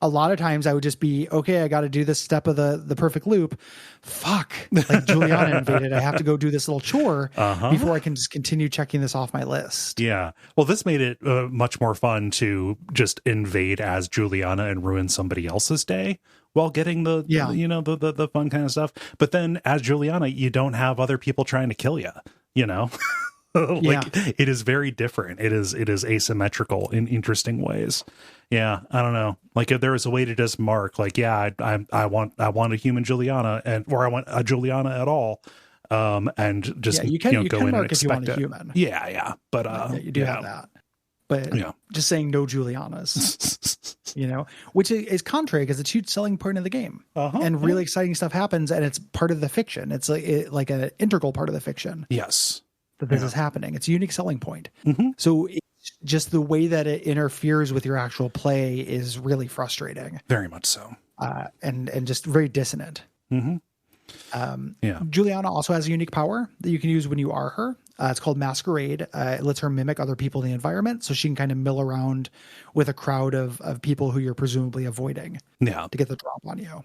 A lot of times I would just be, okay, I got to do this step of the perfect loop. Fuck. Like Juliana invaded. I have to go do this little chore before I can just continue checking this off my list. Yeah. Well, this made it much more fun to just invade as Juliana and ruin somebody else's day while getting the fun kind of stuff. But then as Juliana, you don't have other people trying to kill you, It is very different. It is asymmetrical in interesting ways. Yeah, I don't know. Like if there was a way to just mark, like, yeah, I want a human Juliana, or I want a Juliana at all, and just you can go in mark and if you want expect a it. human. Yeah, but you do have that. But just saying no Julianas, which is contrary because it's a huge selling point of the game, and really exciting stuff happens, and it's part of the fiction. It's like an integral part of the fiction. Yes. That this is happening. It's a unique selling point. So it's just the way that it interferes with your actual play is really frustrating. Very much so. And just very dissonant. Juliana also has a unique power that you can use when you are her. It's called Masquerade. It lets her mimic other people in the environment, so she can kind of mill around with a crowd of people who you're presumably avoiding to get the drop on you.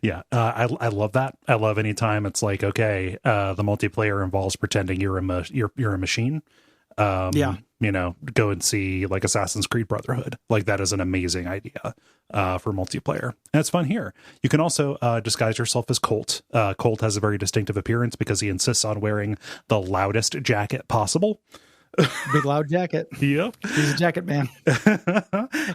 Yeah, I love that. I love any time it's like, okay, the multiplayer involves pretending you're a machine. Go and see like Assassin's Creed Brotherhood. Like that is an amazing idea for multiplayer, and it's fun here. You can also disguise yourself as Colt. Colt has a very distinctive appearance because he insists on wearing the loudest jacket possible. Big loud jacket. Yep. He's a jacket man.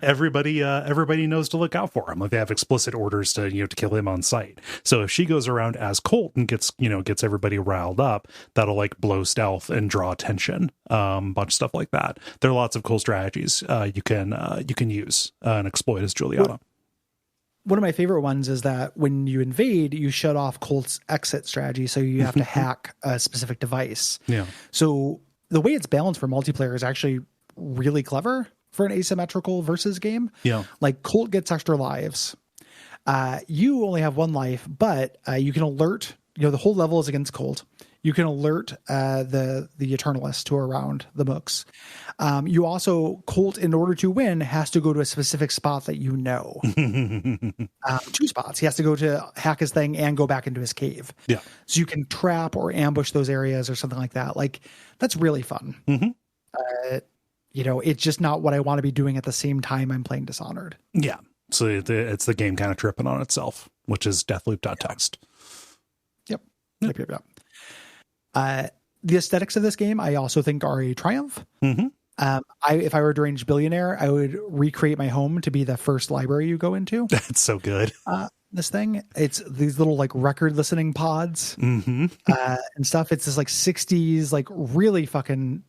Everybody knows to look out for him. Like they have explicit orders to, to kill him on sight. So if she goes around as Colt and gets everybody riled up, that'll like blow stealth and draw attention. Bunch of stuff like that. There are lots of cool strategies you can use and exploit as Juliana. One of my favorite ones is that when you invade, you shut off Colt's exit strategy. So you have to hack a specific device. Yeah. So the way it's balanced for multiplayer is actually really clever for an asymmetrical versus game. Yeah. Like Colt gets extra lives. You only have one life, but you can alert, the whole level is against Colt. You can alert the Eternalists who are around the mooks. You also, Colt, in order to win, has to go to a specific spot that you know. 2 spots. He has to go to hack his thing and go back into his cave. Yeah. So you can trap or ambush those areas or something like that. Like, that's really fun. Mm-hmm. It's just not what I want to be doing at the same time I'm playing Dishonored. Yeah. So it's the game kind of tripping on itself, which is Deathloop.txt. Yep. The aesthetics of this game, I also think, are a triumph. Mm-hmm. If I were a deranged billionaire, I would recreate my home to be the first library you go into. That's so good. This thing, it's these little like record listening pods mm-hmm. And stuff. It's this like 60s, like really fucking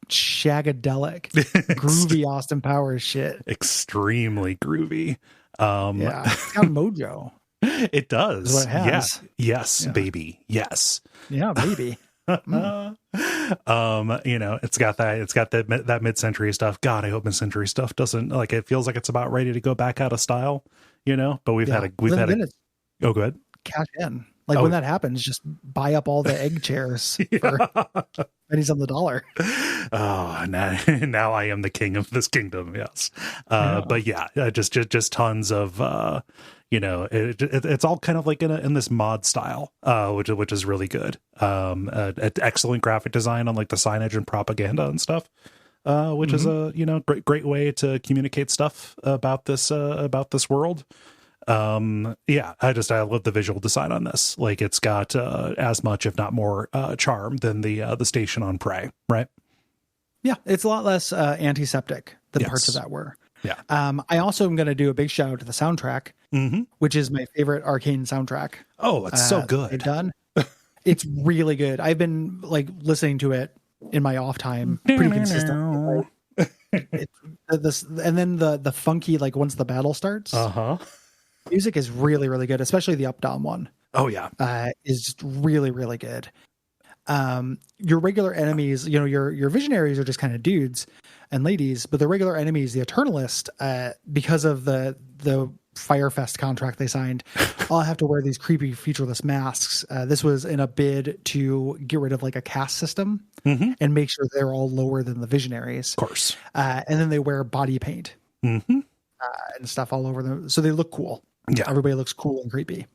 shagadelic, groovy Austin Powers shit. Extremely groovy. Yeah, it's got mojo. It does. Is what it has. Yeah. Yes, yeah. Baby. Yes. Yeah, baby. It's got that mid-century stuff. God, I hope mid-century stuff doesn't, like, it feels like it's about ready to go back out of style, but we've had oh, go ahead. Cash in. Like when that happens, just buy up all the egg chairs for pennies on the dollar. Oh, now I am the king of this kingdom. Yes. But yeah, just tons of, it's all kind of like in this mod style, which is really good. Excellent graphic design on like the signage and propaganda and stuff, which is a great way to communicate stuff about this world. I love the visual design on this. Like it's got as much, if not more, charm than the station on Prey, right? Yeah, it's a lot less antiseptic than parts of that were. Yeah. I also am going to do a big shout out to the soundtrack, which is my favorite Arkane soundtrack. Oh, it's so good. They've done. It's really good. I've been like listening to it in my off time pretty consistently. And then the funky, like once the battle starts, music is really, really good, especially the up down one. Oh yeah, is just really, really good. Your regular enemies, your visionaries are just kind of dudes and ladies, but the regular enemies, the Eternalist, because of the Fyrefest contract they signed, all have to wear these creepy featureless masks. This was in a bid to get rid of like a caste system and make sure they're all lower than the visionaries. Of course. And then they wear body paint and stuff all over them. So they look cool. Yeah. Everybody looks cool and creepy.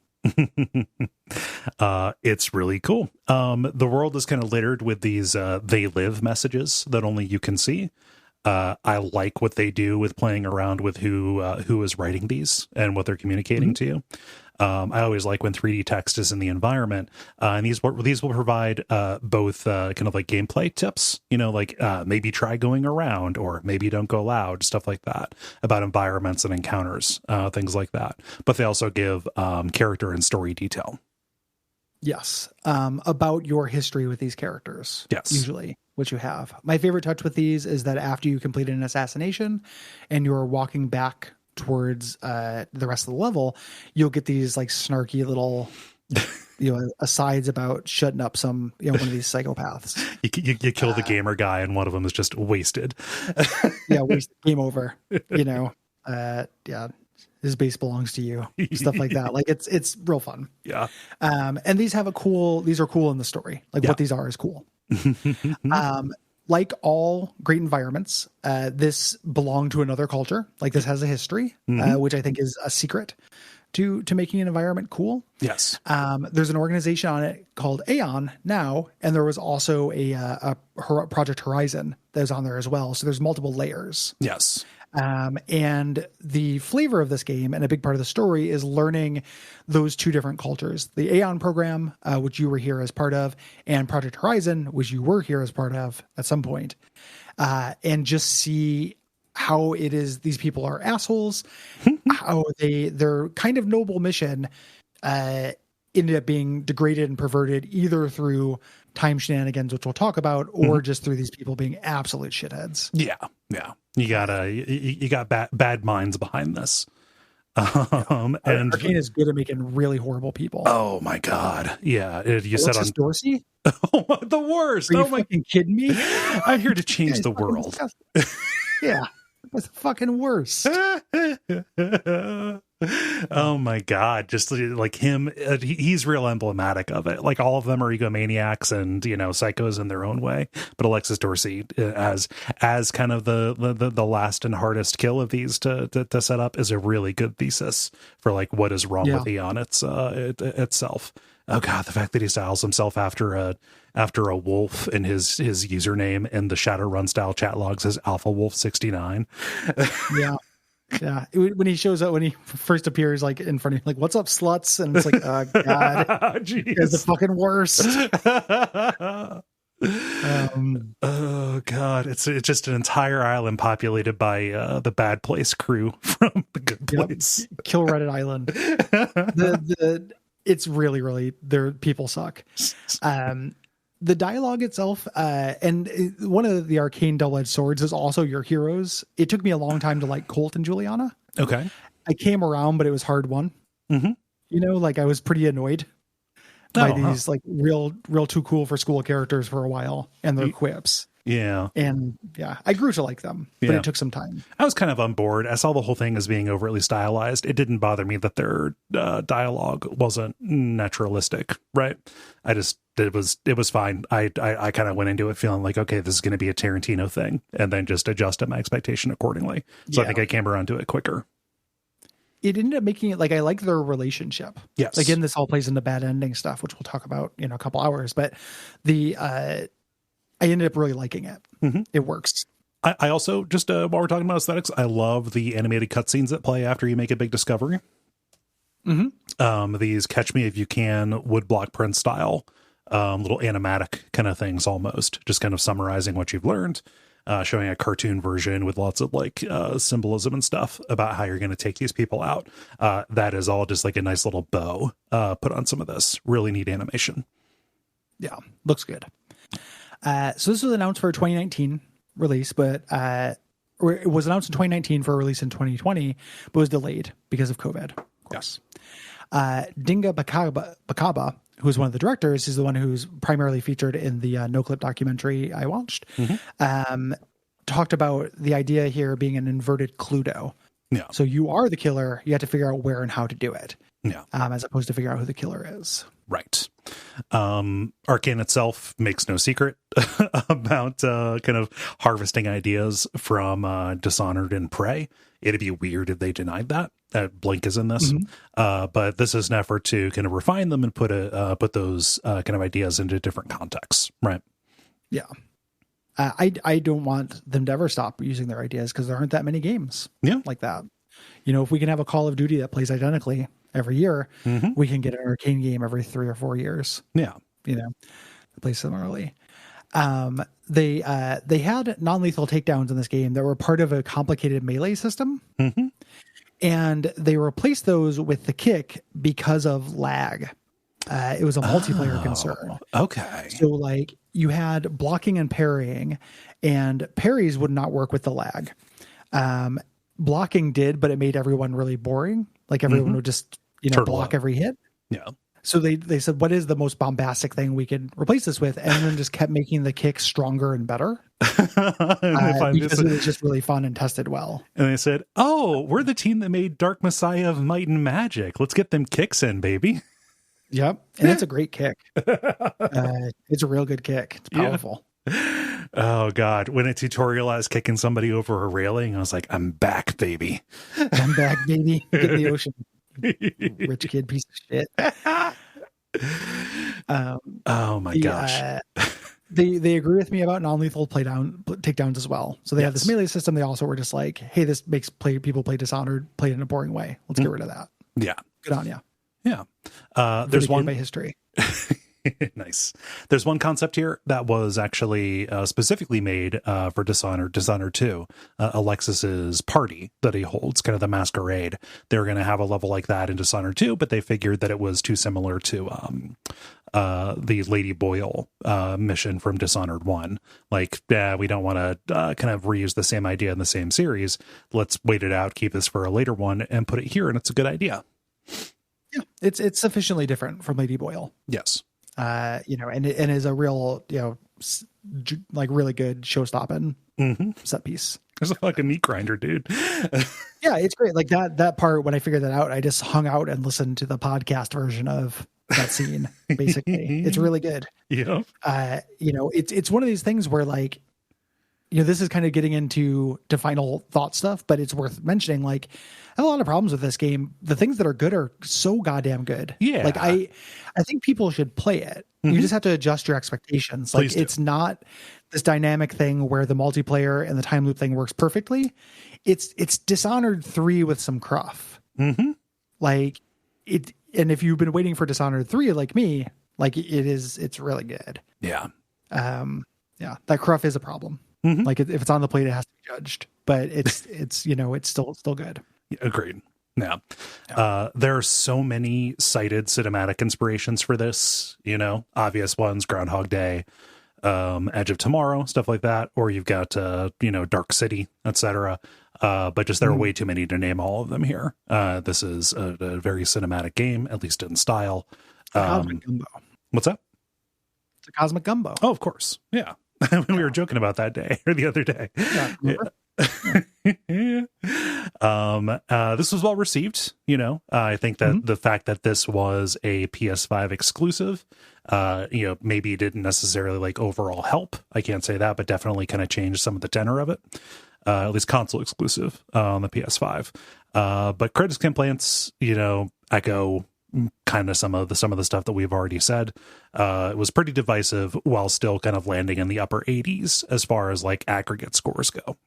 It's really cool. The world is kind of littered with these they live messages that only you can see. I like what they do with playing around with who is writing these and what they're communicating to you. I always like when 3D text is in the environment, and these will provide both kind of like gameplay tips, like maybe try going around or maybe don't go loud, stuff like that, about environments and encounters, things like that. But they also give character and story detail. Yes, about your history with these characters. Yes, usually what you have. My favorite touch with these is that after you complete an assassination and you're walking back towards the rest of the level, you'll get these like snarky little asides about shutting up some one of these psychopaths. You kill the gamer guy and one of them is just wasted. Wasted. Game over. His base belongs to you. Stuff like that. Like it's real fun. Yeah. And these are cool in the story. Like what these are is cool. Like all great environments, this belonged to another culture. Like this has a history, which I think is a secret to making an environment cool. Yes. There's an organization on it called Aeon now, and there was also a Project Horizon that was on there as well. So there's multiple layers. Yes. And the flavor of this game and a big part of the story is learning those two different cultures, the Aeon program, which you were here as part of, and Project Horizon, which you were here as part of at some point, and just see how it is these people are assholes, how their kind of noble mission ended up being degraded and perverted either through time shenanigans, which we'll talk about, or just through these people being absolute shitheads. Yeah. You got bad minds behind this. And Arkane is good at making really horrible people. Oh my God. Yeah. You said on Dorsey? Oh, the worst. Are you oh my fucking kidding me? I'm here to change the world. Yeah. That's fucking worse. Oh my God. Just like him, he's real emblematic of it. Like all of them are egomaniacs and, psychos in their own way. But Alexis Dorsey, as kind of the last and hardest kill of these to set up, is a really good thesis for like what is wrong with Eon itself. Oh God, the fact that he styles himself after a wolf and his username in the Shadowrun style chat logs is Alpha Wolf 69. Yeah. Yeah. When he shows up, when he first appears, like in front of you, like, what's up, sluts? And it's like, oh God, it's the fucking worst. Oh God, it's just an entire island populated by the Bad Place crew from the Good Place. Kill Reddit Island. It's really, their people suck. The dialogue itself, and one of the Arkane double-edged swords is also your heroes. It took me a long time to like Colt and Juliana. Okay. I came around, but it was hard won. Like I was pretty annoyed by these like real too cool for school characters for a while and their quips. Yeah. And I grew to like them, but it took some time. I was kind of on board. I saw the whole thing as being overtly stylized. It didn't bother me that their dialogue wasn't naturalistic, right? It was fine. I kind of went into it feeling like, okay, this is going to be a Tarantino thing, and then just adjusted my expectation accordingly. So I think I came around to it quicker. It ended up making it like I like their relationship. Yes. Again, this all plays into bad ending stuff, which we'll talk about in a couple hours. But I ended up really liking it. It works. I also, just while we're talking about aesthetics, I love the animated cutscenes that play after you make a big discovery. These Catch Me If You Can woodblock print style, little animatic kind of things almost, just kind of summarizing what you've learned, showing a cartoon version with lots of like symbolism and stuff about how you're going to take these people out. That is all just like a nice little bow put on some of this. Really neat animation. Yeah, looks good. So this was announced for a 2019 release, but it was announced in 2019 for a release in 2020, but was delayed because of COVID. Of course. Dinga Bakaba, who's one of the directors, is the one who's primarily featured in the NoClip documentary I watched. Talked about the idea here being an inverted Cluedo. Yeah. So you are the killer. You have to figure out where and how to do it. Yeah. As opposed to figure out who the killer is. Right. Arkane itself makes no secret about kind of harvesting ideas from Dishonored and Prey. It'd be weird if they denied that. Blink is in this, but this is an effort to kind of refine them and put those kind of ideas into different contexts. Right. Yeah. I don't want them to ever stop using their ideas because there aren't that many games like that. If we can have a Call of Duty that plays identically every year, we can get an Arkane game every 3 or 4 years. Yeah. Play similarly. They had non-lethal takedowns in this game that were part of a complicated melee system. And they replaced those with the kick because of lag. It was a multiplayer concern. Okay. So like you had blocking and parrying, and parries would not work with the lag. Blocking did, but it made everyone really boring. Like everyone would just, block every hit. Yeah. So they said, what is the most bombastic thing we could replace this with? And then just kept making the kick stronger and better. Because it was just really fun and tested well. And they said, oh, we're the team that made Dark Messiah of Might and Magic. Let's get them kicks in, baby. Yep. And it's a great kick. It's a real good kick. It's powerful. Yeah. Oh, God. When it tutorialized kicking somebody over a railing, I was like, I'm back, baby. I'm back, baby. Get in the ocean. Rich kid piece of shit. Oh my gosh. they agree with me about non-lethal takedowns as well. So they have this melee system. They also were just like, hey, this makes people play Dishonored played in a boring way. Let's get rid of that. Yeah. Good on you. Yeah. There's one by history. Nice. There's one concept here that was actually specifically made for Dishonored 2. Alexis's party that he holds, kind of the masquerade. They were going to have a level like that in Dishonored 2, but they figured that it was too similar to the Lady Boyle mission from Dishonored 1. Like, we don't want to kind of reuse the same idea in the same series. Let's wait it out, keep this for a later one, and put it here, and it's a good idea. Yeah, it's sufficiently different from Lady Boyle. Yes. And is a real, like really good show-stopping set piece. There's a fucking meat grinder, dude. Yeah, it's great. Like that part, when I figured that out, I just hung out and listened to the podcast version of that scene. Basically, it's really good. Yeah. It's one of these things where, like, this is kind of getting into final thought stuff, but it's worth mentioning. Like, I have a lot of problems with this game. The things that are good are so goddamn good. Yeah. Like, I think people should play it. You just have to adjust your expectations. Like, it's not this dynamic thing where the multiplayer and the time loop thing works perfectly. It's Dishonored 3 with some cruff. Like it, and if you've been waiting for Dishonored 3 like me, like it's really good. Yeah. That cruff is a problem. Like, if it's on the plate, it has to be judged, but it's still good. Agreed. Yeah. There are so many cited cinematic inspirations for this, obvious ones, Groundhog Day, Edge of Tomorrow, stuff like that. Or you've got, Dark City, etc. But just there are way too many to name all of them here. This is a very cinematic game, at least in style. Cosmic Gumbo. What's that? It's a Cosmic Gumbo. Oh, of course. Yeah. We were joking about that day or the other day. This was well received. I think that the fact that this was a PS5 exclusive, maybe didn't necessarily like overall help. I can't say that, but definitely kind of changed some of the tenor of it. At least console exclusive on the PS5. But critics' complaints, echo kind of some of the stuff that we've already said. It was pretty divisive while still kind of landing in the upper 80s as far as like aggregate scores go.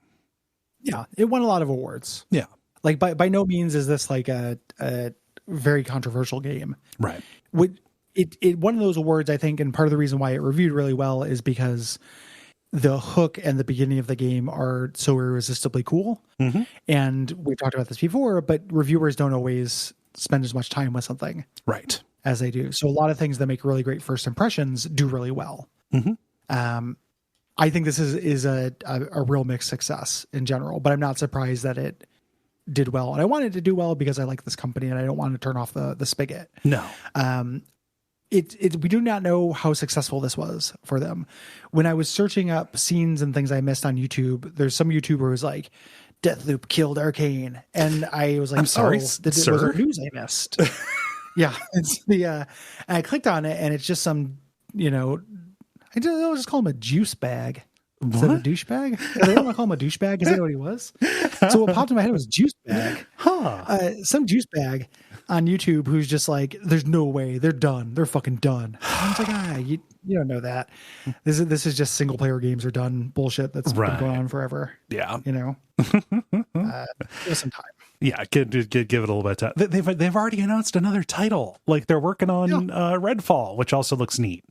Yeah, it won a lot of awards. Yeah. Like, by no means is this like a very controversial game. Right. It won those awards, I think, and part of the reason why it reviewed really well is because the hook and the beginning of the game are so irresistibly cool. And we've talked about this before, but reviewers don't always spend as much time with something right as they do. So a lot of things that make really great first impressions do really well. I think this is a real mixed success in general, but I'm not surprised that it did well. And I want it to do well because I like this company and I don't want to turn off the spigot. No. We do not know how successful this was for them. When I was searching up scenes and things I missed on YouTube, there's some YouTuber who was like, Deathloop killed Arkane. And I was like, I'm sorry, was there news I missed? Yeah. It's and I clicked on it and it's just some, I'll just call him a juice bag. Instead of a douchebag? I don't want to call him a douchebag. Is that what he was? So what popped in my head was juice bag. Some juice bag on YouTube who's just like, there's no way. They're done. They're fucking done. I was like, you don't know that. This is just single player games are done bullshit that's been going on forever. Yeah. Give us some time. Yeah, give it a little bit of time. They've already announced another title. Like, they're working on Redfall, which also looks neat.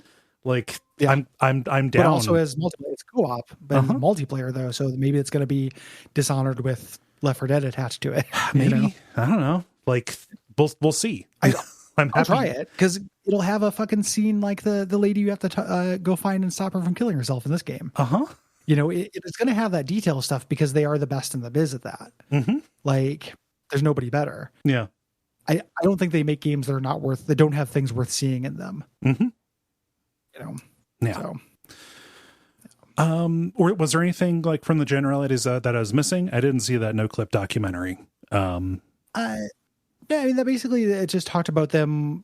Like, I'm down. But also as multiplayer, it's co-op, but multiplayer though, so maybe it's going to be Dishonored with Left 4 Dead attached to it. Maybe. I don't know. Like, we'll see. I'll try it because it'll have a fucking scene like the lady you have to go find and stop her from killing herself in this game. It's going to have that detail stuff because they are the best in the biz at that. Like, there's nobody better. Yeah. I don't think they make games that are not they don't have things worth seeing in them. Yeah. Or was there anything like from the generalities that I was missing? I didn't see that no clip documentary. That basically it just talked about them,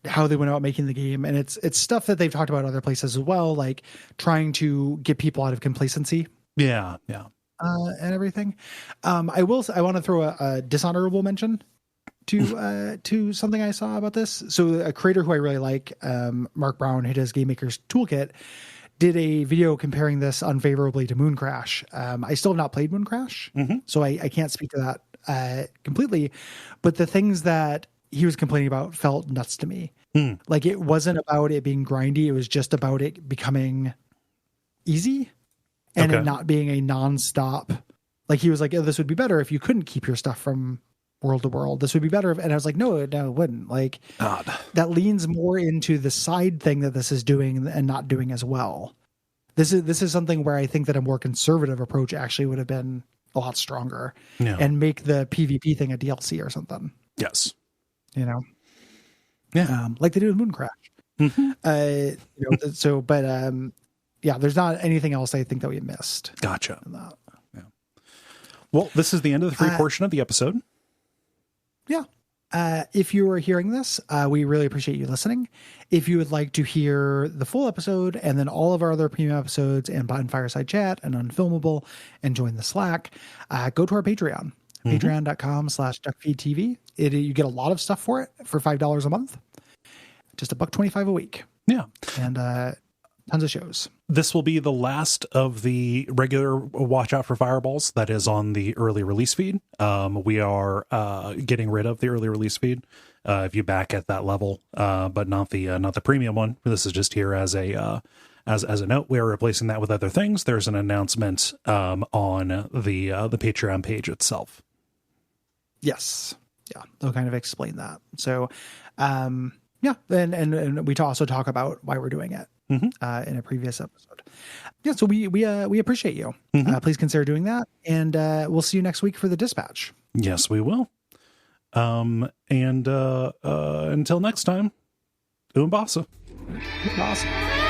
how they went about making the game, and it's stuff that they've talked about other places as well, like trying to get people out of complacency. Yeah. And everything. I want to throw a dishonorable mention to something I saw about this. So a creator who I really like, Mark Brown, who does Game Maker's Toolkit, did a video comparing this unfavorably to Moon Crash. I still have not played Moon Crash, so I can't speak to that completely. But the things that he was complaining about felt nuts to me. Like, it wasn't about it being grindy. It was just about it becoming easy and it not being a nonstop. Like, he was like, oh, this would be better if you couldn't keep your stuff from world to world. This would be better. And I was like, no, it wouldn't. Like, that leans more into the side thing that this is doing and not doing as well. This is something where I think that a more conservative approach actually would have been a lot stronger and make the PvP thing a DLC or something. Yes. You know? Yeah. Like they did with Moon Crash. There's not anything else I think that we missed. Gotcha. Yeah. Well, this is the end of the free portion of the episode. Yeah. If you are hearing this, we really appreciate you listening. If you would like to hear the full episode and then all of our other premium episodes and Button Fireside Chat and Unfilmable and join the Slack, go to our Patreon. Patreon.com/Duckfeed.tv. You get a lot of stuff for it for $5 a month. Just $1.25 a week. Yeah. And tons of shows. This will be the last of the regular Watch Out for Fireballs that is on the early release feed. We are getting rid of the early release feed if you back at that level, but not the premium one. This is just here as a note. We are replacing that with other things. There's an announcement on the Patreon page itself. Yes. Yeah. They'll kind of explain that. So, and we also talk about why we're doing it in a previous episode. Yeah. So we appreciate you. Please consider doing that. And we'll see you next week for the dispatch. Yes, we will. And until next time, Umbasa. Awesome.